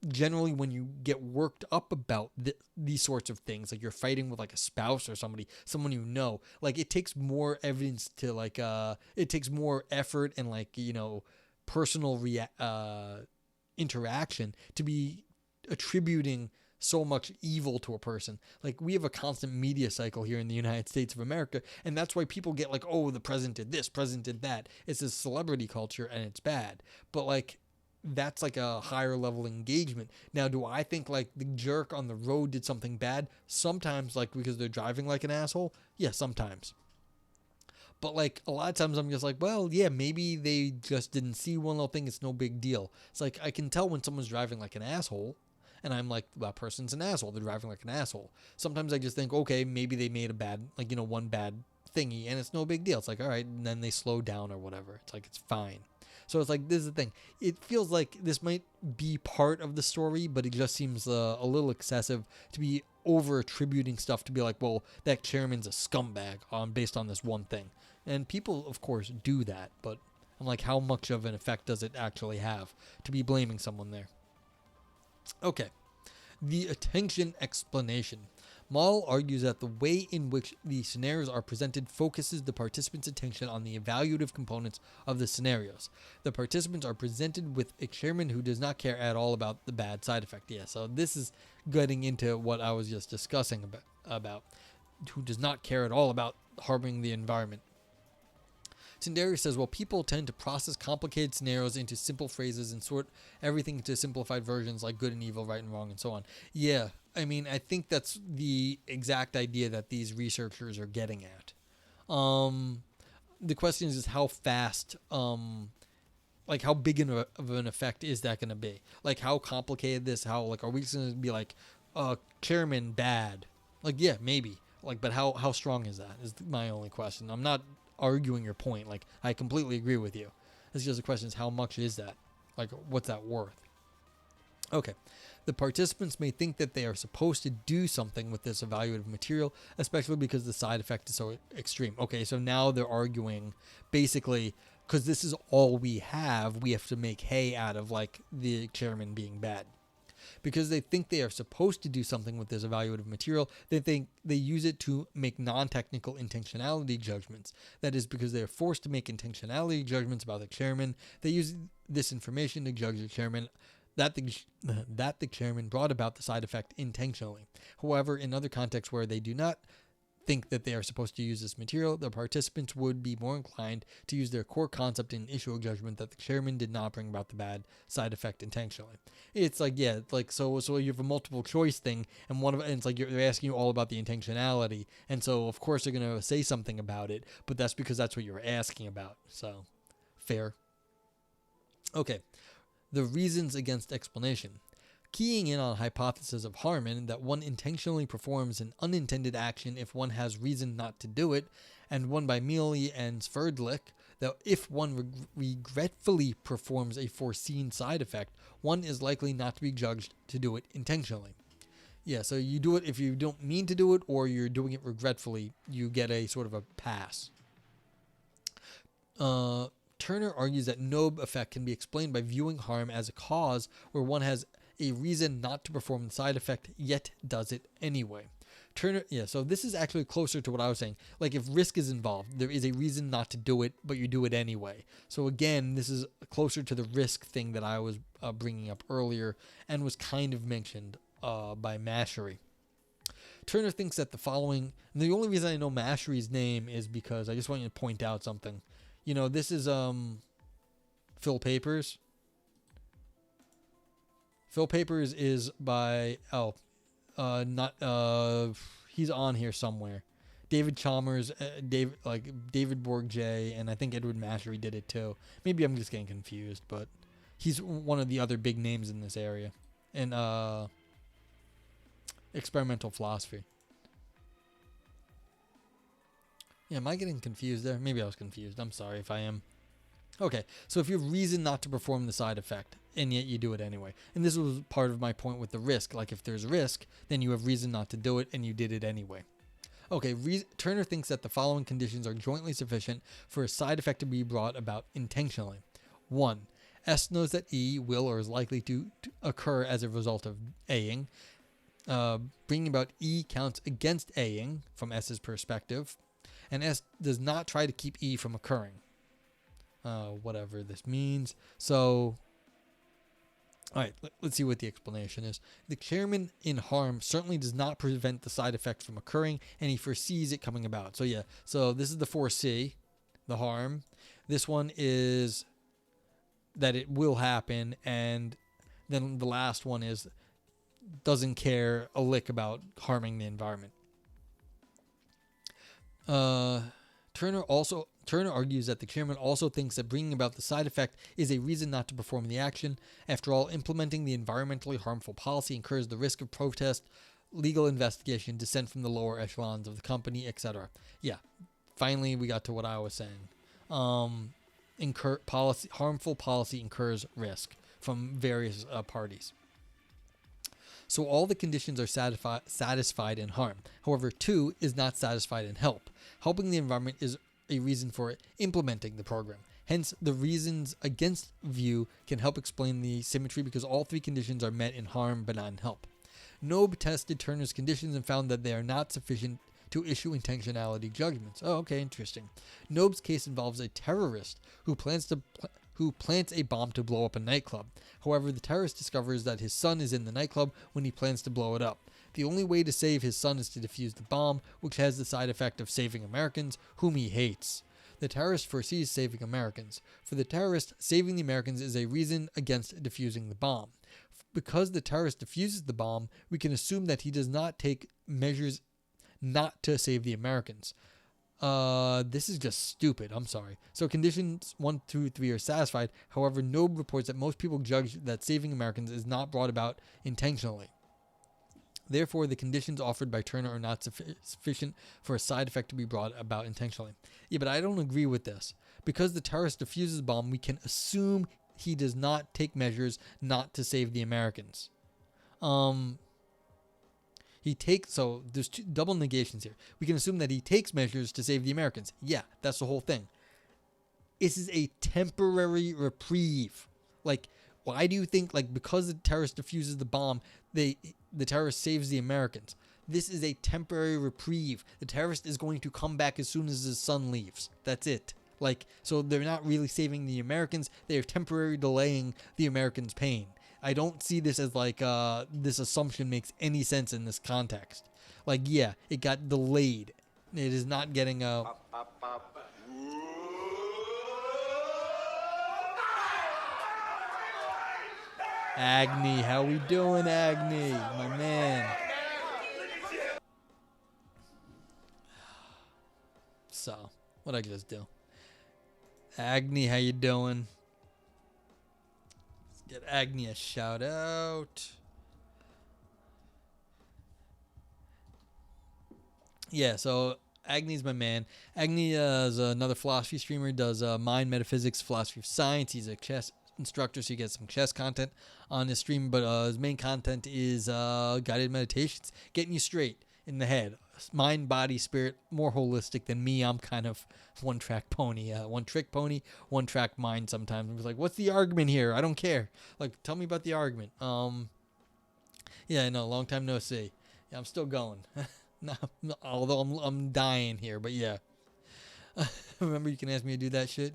generally, when you get worked up about these sorts of things, like you're fighting with like a spouse or someone you know, like it takes more evidence to like it takes more effort and like, you know, personal interaction to be attributing so much evil to a person. Like, we have a constant media cycle here in the United States of America, and that's why people get like, oh, the president did this, president did that. It's a celebrity culture and it's bad. But like, that's like a higher level engagement. Now, do I think like the jerk on the road did something bad? Sometimes, like because they're driving like an asshole. Yeah, sometimes. But like a lot of times I'm just like, well, yeah, maybe they just didn't see one little thing. It's no big deal. It's like, I can tell when someone's driving like an asshole. And I'm like, that person's an asshole. They're driving like an asshole. Sometimes I just think, okay, maybe they made a bad, like, you know, one bad thingy, and it's no big deal. It's like, all right, and then they slow down or whatever. It's like, it's fine. So it's like, this is the thing. It feels like this might be part of the story, but it just seems a little excessive to be over-attributing stuff to be like, well, that chairman's a scumbag based on this one thing. And people, of course, do that, but I'm like, how much of an effect does it actually have to be blaming someone there? Okay, the attention explanation. Moll argues that the way in which the scenarios are presented focuses the participants' attention on the evaluative components of the scenarios. The participants are presented with a chairman who does not care at all about the bad side effect. Yeah, so this is getting into what I was just discussing about who does not care at all about harming the environment. Tindari says, well, people tend to process complicated scenarios into simple phrases and sort everything into simplified versions like good and evil, right and wrong, and so on. Yeah, I mean, I think that's the exact idea that these researchers are getting at. The question is how fast, like how big of an effect is that going to be? Like how complicated this, how like are we going to be like, chairman bad? Like, yeah, maybe. Like, but how strong is that is my only question. I'm not arguing your point. Like, I completely agree with you. It's just the question is, how much is that? Like, what's that worth? Okay. The participants may think that they are supposed to do something with this evaluative material, especially because the side effect is so extreme. Okay, so now they're arguing basically, because this is all we have to make hay out of, like, the chairman being bad. Because they think they are supposed to do something with this evaluative material, they think they use it to make non-technical intentionality judgments. That is, because they are forced to make intentionality judgments about the chairman, they use this information to judge the chairman that the chairman brought about the side effect intentionally. However, in other contexts where they do not think that they are supposed to use this material, the participants would be more inclined to use their core concept and issue a judgment that the chairman did not bring about the bad side effect intentionally. It's like, yeah, like, so you have a multiple choice thing, and it's like they're asking you all about the intentionality, and so of course they're going to say something about it, but that's because that's what you're asking about. So, fair. Okay. The reasons against explanation. Keying in on hypothesis of Harmon that one intentionally performs an unintended action if one has reason not to do it, and one by Mealy and Sverdlik that if one regretfully performs a foreseen side effect, one is likely not to be judged to do it intentionally. Yeah, so you do it if you don't mean to do it or you're doing it regretfully, you get a sort of a pass. Turner argues that Knobe effect can be explained by viewing harm as a cause where one has a reason not to perform the side effect, yet does it anyway. Turner, yeah, so this is actually closer to what I was saying. Like, if risk is involved, there is a reason not to do it, but you do it anyway. So again, this is closer to the risk thing that I was bringing up earlier and was kind of mentioned by Mashery. Turner thinks that the following, and the only reason I know Mashery's name is because I just want you to point out something. You know, this is Phil Papers. Phil Papers is by he's on here somewhere. David Chalmers, David Bourget, and I think Edward Mashery did it too. Maybe I'm just getting confused, but he's one of the other big names in this area in experimental philosophy. Yeah, am I getting confused there? Maybe I was confused. I'm sorry if I am. Okay, so if you have reason not to perform the side effect, and yet you do it anyway. And this was part of my point with the risk. Like, if there's risk, then you have reason not to do it, and you did it anyway. Okay, Turner thinks that the following conditions are jointly sufficient for a side effect to be brought about intentionally. 1. S knows that E will or is likely to occur as a result of Aing. Bringing about E counts against Aing from S's perspective. And S does not try to keep E from occurring. Whatever this means. So, alright, let's see what the explanation is. The chairman in harm certainly does not prevent the side effect from occurring, and he foresees it coming about. So yeah, so this is the foresee, the harm. This one is that it will happen, and then the last one is doesn't care a lick about harming the environment. Turner argues that the chairman also thinks that bringing about the side effect is a reason not to perform the action. After all, implementing the environmentally harmful policy incurs the risk of protest, legal investigation, dissent from the lower echelons of the company, etc. Yeah, finally we got to what I was saying. Harmful policy incurs risk from various parties. So all the conditions are satisfied in harm. However, 2 is not satisfied in help. Helping the environment is a reason for implementing the program. Hence, the reasons against view can help explain the symmetry because all 3 conditions are met in harm but not in help. Knobe tested Turner's conditions and found that they are not sufficient to issue intentionality judgments. Oh, okay, interesting. Knobe's case involves a terrorist who plants a bomb to blow up a nightclub. However, the terrorist discovers that his son is in the nightclub when he plans to blow it up. The only way to save his son is to defuse the bomb, which has the side effect of saving Americans, whom he hates. The terrorist foresees saving Americans. For the terrorist, saving the Americans is a reason against defusing the bomb. Because the terrorist defuses the bomb, we can assume that he does not take measures not to save the Americans. This is just stupid. I'm sorry. So conditions 1 through 3 are satisfied. However, Knobe reports that most people judge that saving Americans is not brought about intentionally. Therefore, the conditions offered by Turner are not sufficient for a side effect to be brought about intentionally. Yeah, but I don't agree with this. Because the terrorist defuses the bomb, we can assume he does not take measures not to save the Americans. So there's two double negations here. We can assume that he takes measures to save the Americans. Yeah, that's the whole thing. This is a temporary reprieve. Like, why do you think, like, because the terrorist defuses the bomb, the terrorist saves the Americans? This is a temporary reprieve. The terrorist is going to come back as soon as his son leaves. That's it. Like, so they're not really saving the Americans. They are temporarily delaying the Americans' pain. I don't see this as like this assumption makes any sense in this context. Like, yeah, it got delayed. It is not getting a... Agni, how we doing, Agni? My man. So, what'd I just do? Agni, how you doing? Let's get Agni a shout out. Yeah, so Agni's my man. Agni is another philosophy streamer. Does mind, metaphysics, philosophy of science. He's a chess instructor, so you get some chess content on his stream. But his main content is guided meditations, getting you straight in the head. Mind, body, spirit, more holistic than me. I'm kind of one-track pony, one-trick pony, one-track mind sometimes. I'm just like, what's the argument here? I don't care. Like, tell me about the argument. Yeah, no, long time no see. Yeah, I'm still going. No, although I'm dying here, but yeah. Remember, you can ask me to do that shit.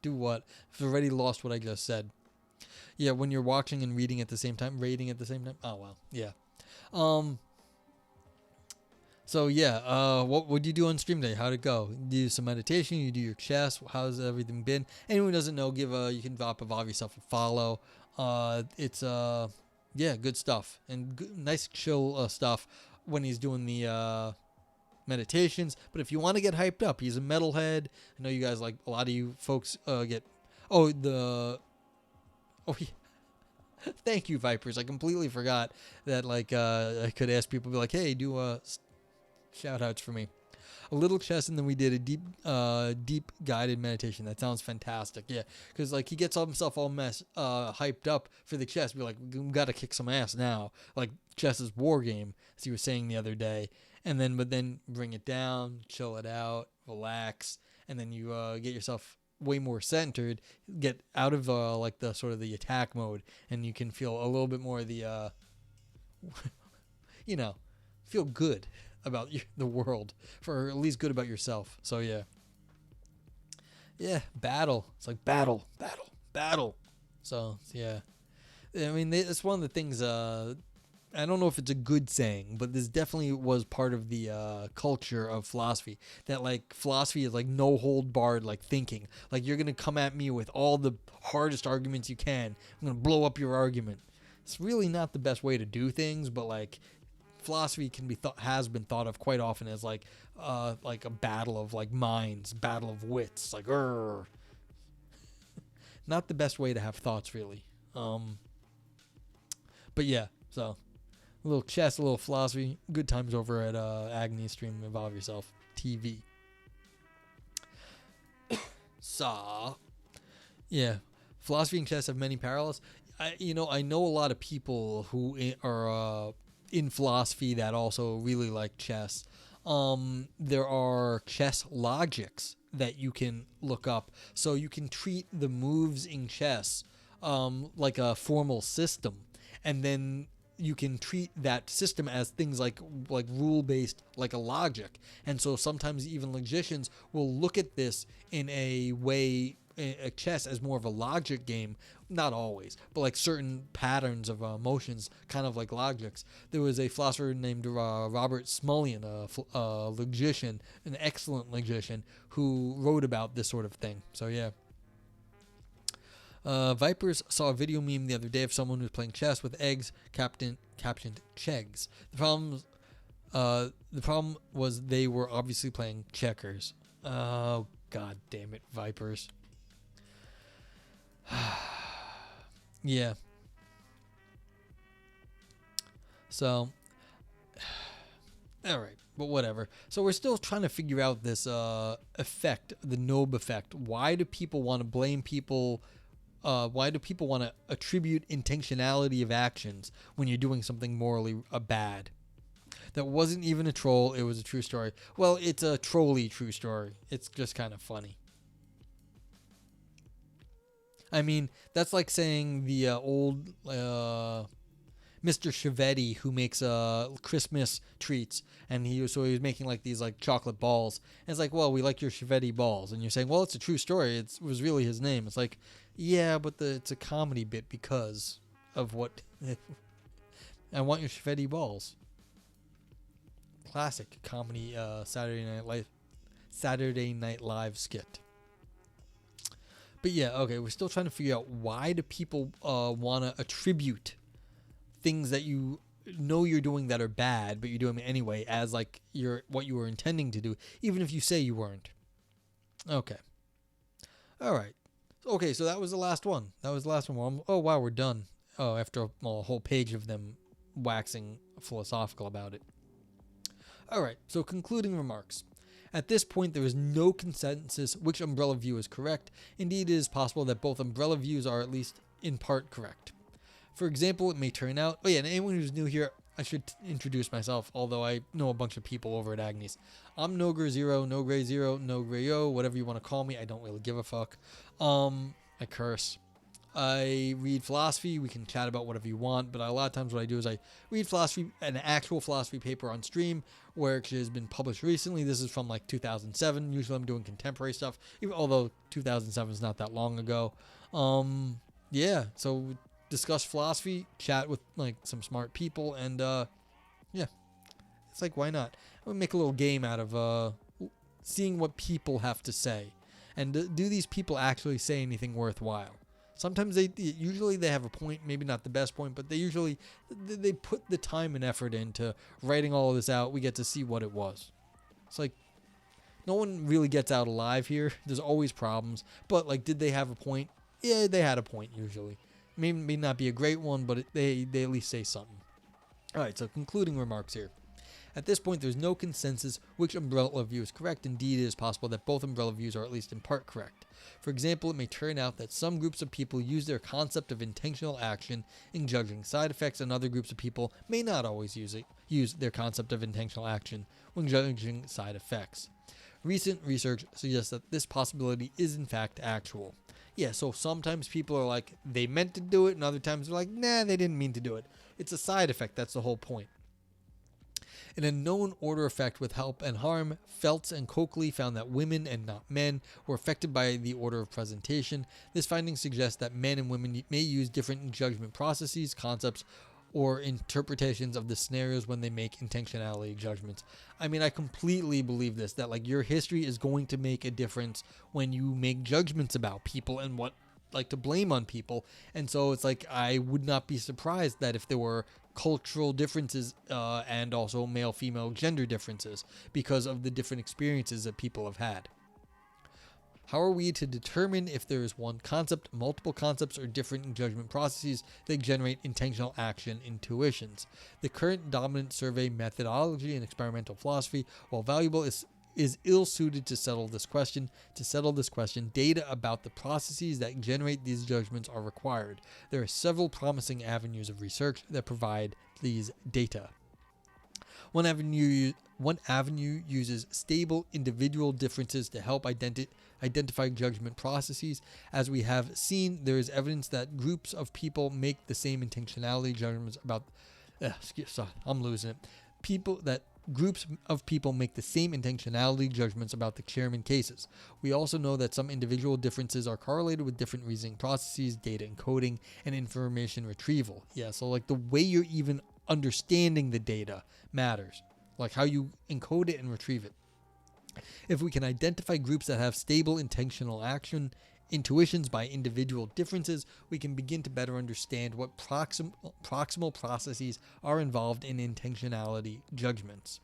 Do what? I've already lost what I just said. Yeah, when you're watching and reading at the same time, rating at the same time. Oh well, yeah. So yeah, what would you do on stream day? How'd it go? You do some meditation. You do your chess. How's everything been? Anyone who doesn't know, you can drop yourself a follow. It's yeah, good stuff and nice chill stuff when he's doing the meditations. But if you want to get hyped up, he's a metalhead. I know you guys, like, a lot of you folks get yeah. Thank you, Vipers. I completely forgot that, like, I could ask people, be like, hey, do shout outs for me. A little chess, and then we did a deep guided meditation. That sounds fantastic. Yeah, because, like, he gets himself all hyped up for the chess. We're like, we got to kick some ass now. Like, chess is war game, as he was saying the other day. But then bring it down, chill it out, relax, and then you get yourself way more centered, get out of like the sort of the attack mode, and you can feel a little bit more of the feel good about the world, or at least good about yourself. So yeah, battle. It's like battle. So yeah, I mean, it's one of the things. I don't know if it's a good saying, but this definitely was part of the culture of philosophy. That, like, philosophy is like no hold barred, like, thinking. Like, you're gonna come at me with all the hardest arguments you can. I'm gonna blow up your argument. It's really not the best way to do things, but, like, philosophy has been thought of quite often as like a battle of, like, minds, battle of wits. Like, not the best way to have thoughts, really. But yeah, so. A little chess, a little philosophy. Good times over at Agni's stream, Evolve Yourself TV. So, yeah, philosophy and chess have many parallels. I know a lot of people who are in philosophy that also really like chess. There are chess logics that you can look up, so you can treat the moves in chess like a formal system, and then you can treat that system as things like rule-based, like a logic. And so sometimes even logicians will look at this in a way, a chess, as more of a logic game. Not always, but like certain patterns of motions, kind of like logics. There was a philosopher named Robert Smulyan, a logician, an excellent logician, who wrote about this sort of thing. So yeah. Vipers saw a video meme the other day of someone who was playing chess with eggs captioned Chegs. The problem was they were obviously playing checkers. Oh, god damn it, Vipers. Yeah. So, All right, but whatever. So we're still trying to figure out this effect, the Knobe effect. Why do people want to blame people? Why do people want to attribute intentionality of actions when you're doing something morally bad? That wasn't even a troll. It was a true story. Well, it's a trolly true story. It's just kind of funny. I mean, that's like saying the old Mr. Chivetti who makes Christmas treats, and he was making like these like chocolate balls. And it's like, well, we like your Chivetti balls, and you're saying, well, it's a true story. It was really his name. It's like, yeah, but it's a comedy bit because of what I want your Chivetti balls. Classic comedy Saturday Night Live skit. But yeah, okay, we're still trying to figure out why do people want to attribute things that you know you're doing that are bad, but you're doing them anyway as like what you were intending to do, even if you say you weren't. Okay. All right. Okay, so that was the last one. Well, oh, wow, we're done. Oh, after a whole page of them waxing philosophical about it. All right, so concluding remarks. At this point, there is no consensus which umbrella view is correct. Indeed, it is possible that both umbrella views are at least in part correct. For example, it may turn out... Oh yeah, and anyone who's new here, I should introduce myself, although I know a bunch of people over at Agnes. I'm Nogre0, Nogre0, Nogre0, whatever you want to call me. I don't really give a fuck. I curse. I read philosophy. We can chat about whatever you want, but a lot of times what I do is I read philosophy, an actual philosophy paper on stream, where it has been published recently. This is from like 2007. Usually I'm doing contemporary stuff, although 2007 is not that long ago. Yeah, so discuss philosophy, chat with like some smart people, and yeah, it's like, why not? I'm gonna make a little game out of seeing what people have to say, and do these people actually say anything worthwhile? Sometimes usually they have a point, maybe not the best point, but they put the time and effort into writing all of this out. We get to see what it was. It's like, no one really gets out alive here. There's always problems, but like, did they have a point? Yeah, they had a point usually. May not be a great one, but they at least say something. All right, so concluding remarks here. At this point, there's no consensus which umbrella view is correct. Indeed, it is possible that both umbrella views are at least in part correct. For example, it may turn out that some groups of people use their concept of intentional action in judging side effects, and other groups of people may not always use their concept of intentional action when judging side effects. Recent research suggests that this possibility is in fact actual. Yeah, so sometimes people are like, they meant to do it, and other times they're like, nah, they didn't mean to do it. It's a side effect, that's the whole point. In a known order effect with help and harm, Feltz and Coakley found that women and not men were affected by the order of presentation. This finding suggests that men and women may use different judgment processes, concepts, or interpretations of the scenarios when they make intentionality judgments. I mean, I completely believe this, that like your history is going to make a difference when you make judgments about people and what like to blame on people. And so it's like, I would not be surprised that if there were cultural differences and also male-female gender differences because of the different experiences that people have had. How are we to determine if there is one concept, multiple concepts, or different judgment processes that generate intentional action intuitions? The current dominant survey methodology in experimental philosophy, while valuable, is ill-suited to settle this question. To settle this question, data about the processes that generate these judgments are required. There are several promising avenues of research that provide these data. One avenue uses stable individual differences to help identify judgment processes. As we have seen, there is evidence that groups of people make the same intentionality judgments about... I'm losing it. Groups of people make the same intentionality judgments about the chairman cases. We also know that some individual differences are correlated with different reasoning processes, data encoding, and information retrieval. Yeah, so like the way you're even understanding the data matters, like how you encode it and retrieve it. If we can identify groups that have stable intentional action intuitions by individual differences, we can begin to better understand what proximal processes are involved in intentionality judgments.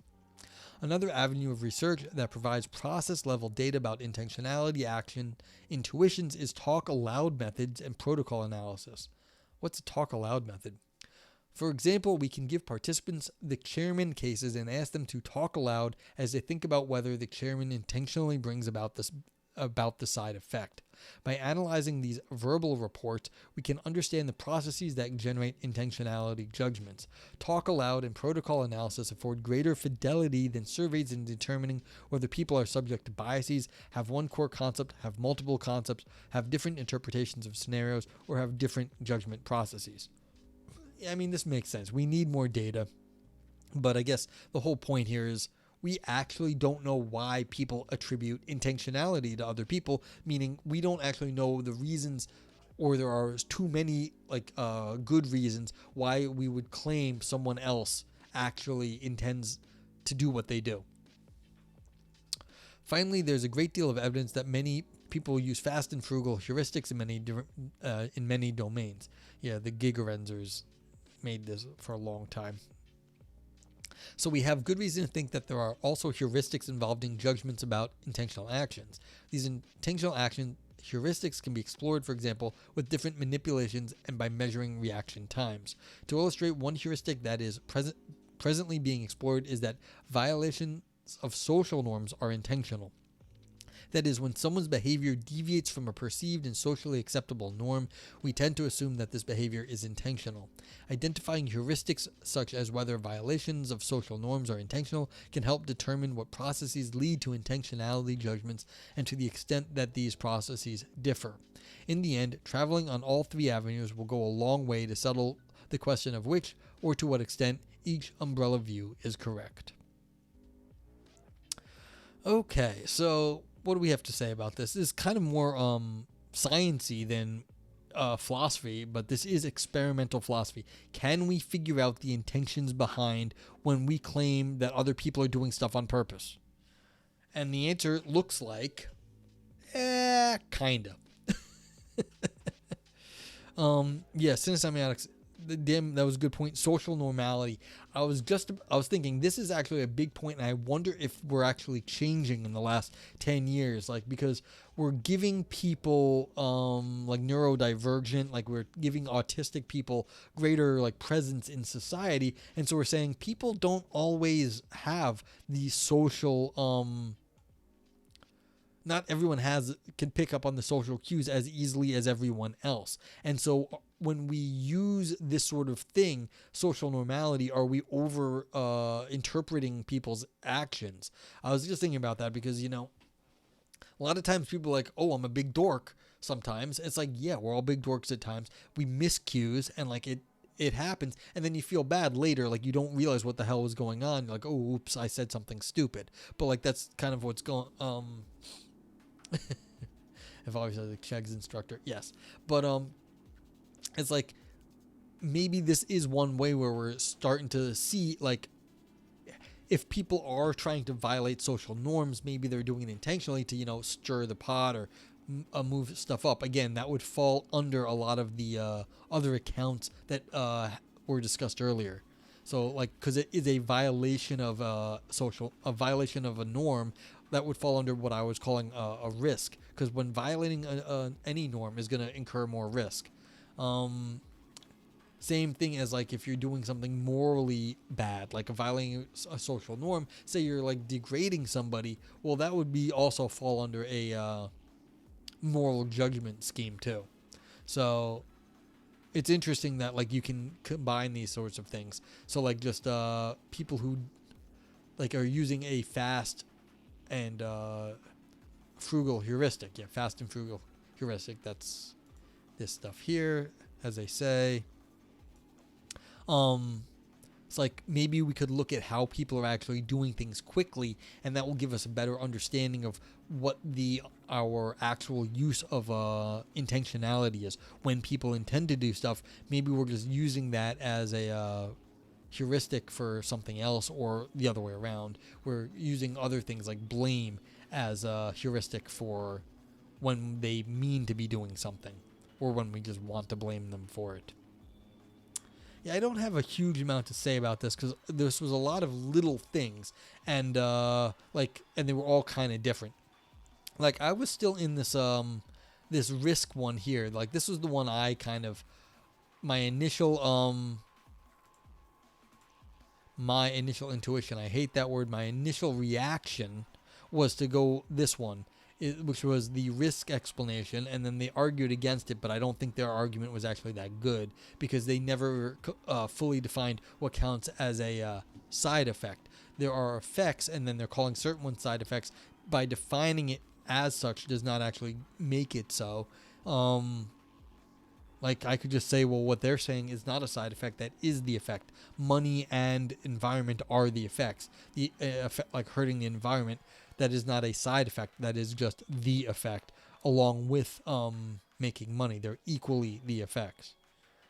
Another avenue of research that provides process-level data about intentionality action intuitions is talk aloud methods and protocol analysis. What's a talk aloud method? For example, we can give participants the chairman cases and ask them to talk aloud as they think about whether the chairman intentionally brings about the side effect. By analyzing these verbal reports, we can understand the processes that generate intentionality judgments. Talk aloud and protocol analysis afford greater fidelity than surveys in determining whether people are subject to biases, have one core concept, have multiple concepts, have different interpretations of scenarios, or have different judgment processes. I mean, this makes sense. We need more data, but I guess the whole point here is we actually don't know why people attribute intentionality to other people, meaning we don't actually know the reasons, or there are too many good reasons why we would claim someone else actually intends to do what they do. Finally, there's a great deal of evidence that many people use fast and frugal heuristics in many domains. Yeah, the Gigerenzers made this for a long time. So we have good reason to think that there are also heuristics involved in judgments about intentional actions. These intentional action heuristics can be explored, for example, with different manipulations and by measuring reaction times. To illustrate, one heuristic that is presently being explored is that violations of social norms are intentional. That is, when someone's behavior deviates from a perceived and socially acceptable norm, we tend to assume that this behavior is intentional. Identifying heuristics such as whether violations of social norms are intentional can help determine what processes lead to intentionality judgments and to the extent that these processes differ. In the end, traveling on all three avenues will go a long way to settle the question of which, or to what extent, each umbrella view is correct. Okay, so what do we have to say about this? This is kind of more science-y than philosophy, but this is experimental philosophy. Can we figure out the intentions behind when we claim that other people are doing stuff on purpose? And the answer looks like, kinda. Cinesemiotics. Damn, that was a good point. Social normality. I was thinking this is actually a big point, and I wonder if we're actually changing in the last 10 years, because we're giving people neurodivergent, we're giving autistic people greater presence in society, and so we're saying people don't always have these social not everyone can pick up on the social cues as easily as everyone else. And so when we use this sort of thing, social normality, are we over interpreting people's actions? I was just thinking about that because, a lot of times people are like, oh, I'm a big dork sometimes. It's like, yeah, we're all big dorks at times. We miss cues and it happens, and then you feel bad later, you don't realize what the hell was going on. You're like, oh, oops, I said something stupid. But that's kind of what's going I've always said Cheg's instructor, yes. But it's maybe this is one way where we're starting to see if people are trying to violate social norms, maybe they're doing it intentionally to stir the pot or move stuff up. Again, that would fall under a lot of the other accounts that were discussed earlier. So because it is a violation of a violation of a norm, that would fall under what I was calling a risk, because when violating any norm is going to incur more risk. Same thing as if you're doing something morally bad, violating a social norm, say you're degrading somebody, well, that would be also fall under a moral judgment scheme too. So it's interesting that you can combine these sorts of things. So just people who are using a fast and frugal heuristic. Yeah, fast and frugal heuristic. That's this stuff here, as they say. It's maybe we could look at how people are actually doing things quickly, and that will give us a better understanding of what our actual use of intentionality is. When people intend to do stuff, maybe we're just using that as a heuristic for something else, or the other way around. We're using other things like blame as a heuristic for when they mean to be doing something, or when we just want to blame them for it. Yeah, I don't have a huge amount to say about this because this was a lot of little things, and and they were all kind of different. I was still in this this risk one here. This was the one I kind of, my initial my initial intuition, I hate that word, my initial reaction was to go this one, which was the risk explanation, and then they argued against it, but I don't think their argument was actually that good because they never fully defined what counts as a side effect. There are effects, and then they're calling certain ones side effects. By defining it as such does not actually make it so. Like, I could just say, well, what they're saying is not a side effect. That is the effect. Money and environment are the effects. The effect, like hurting the environment, that is not a side effect. That is just the effect, along with making money. They're equally the effects.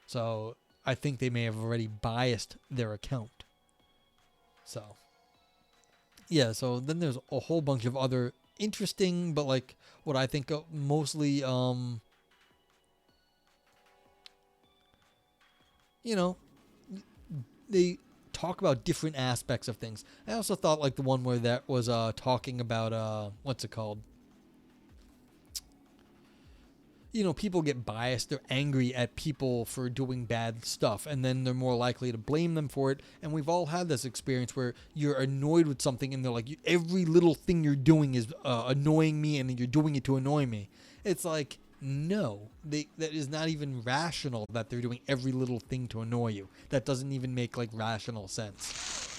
So I think they may have already biased their account. So, yeah, so then there's a whole bunch of other interesting, but like what I think mostly... you know, they talk about different aspects of things. I also thought like the one where that was talking about what's it called? You know, people get biased. They're angry at people for doing bad stuff, and then they're more likely to blame them for it. And we've all had this experience where you're annoyed with something, and they're like, every little thing you're doing is annoying me, and you're doing it to annoy me. It's like, no, that is not even rational that they're doing every little thing to annoy you. That doesn't even make like rational sense.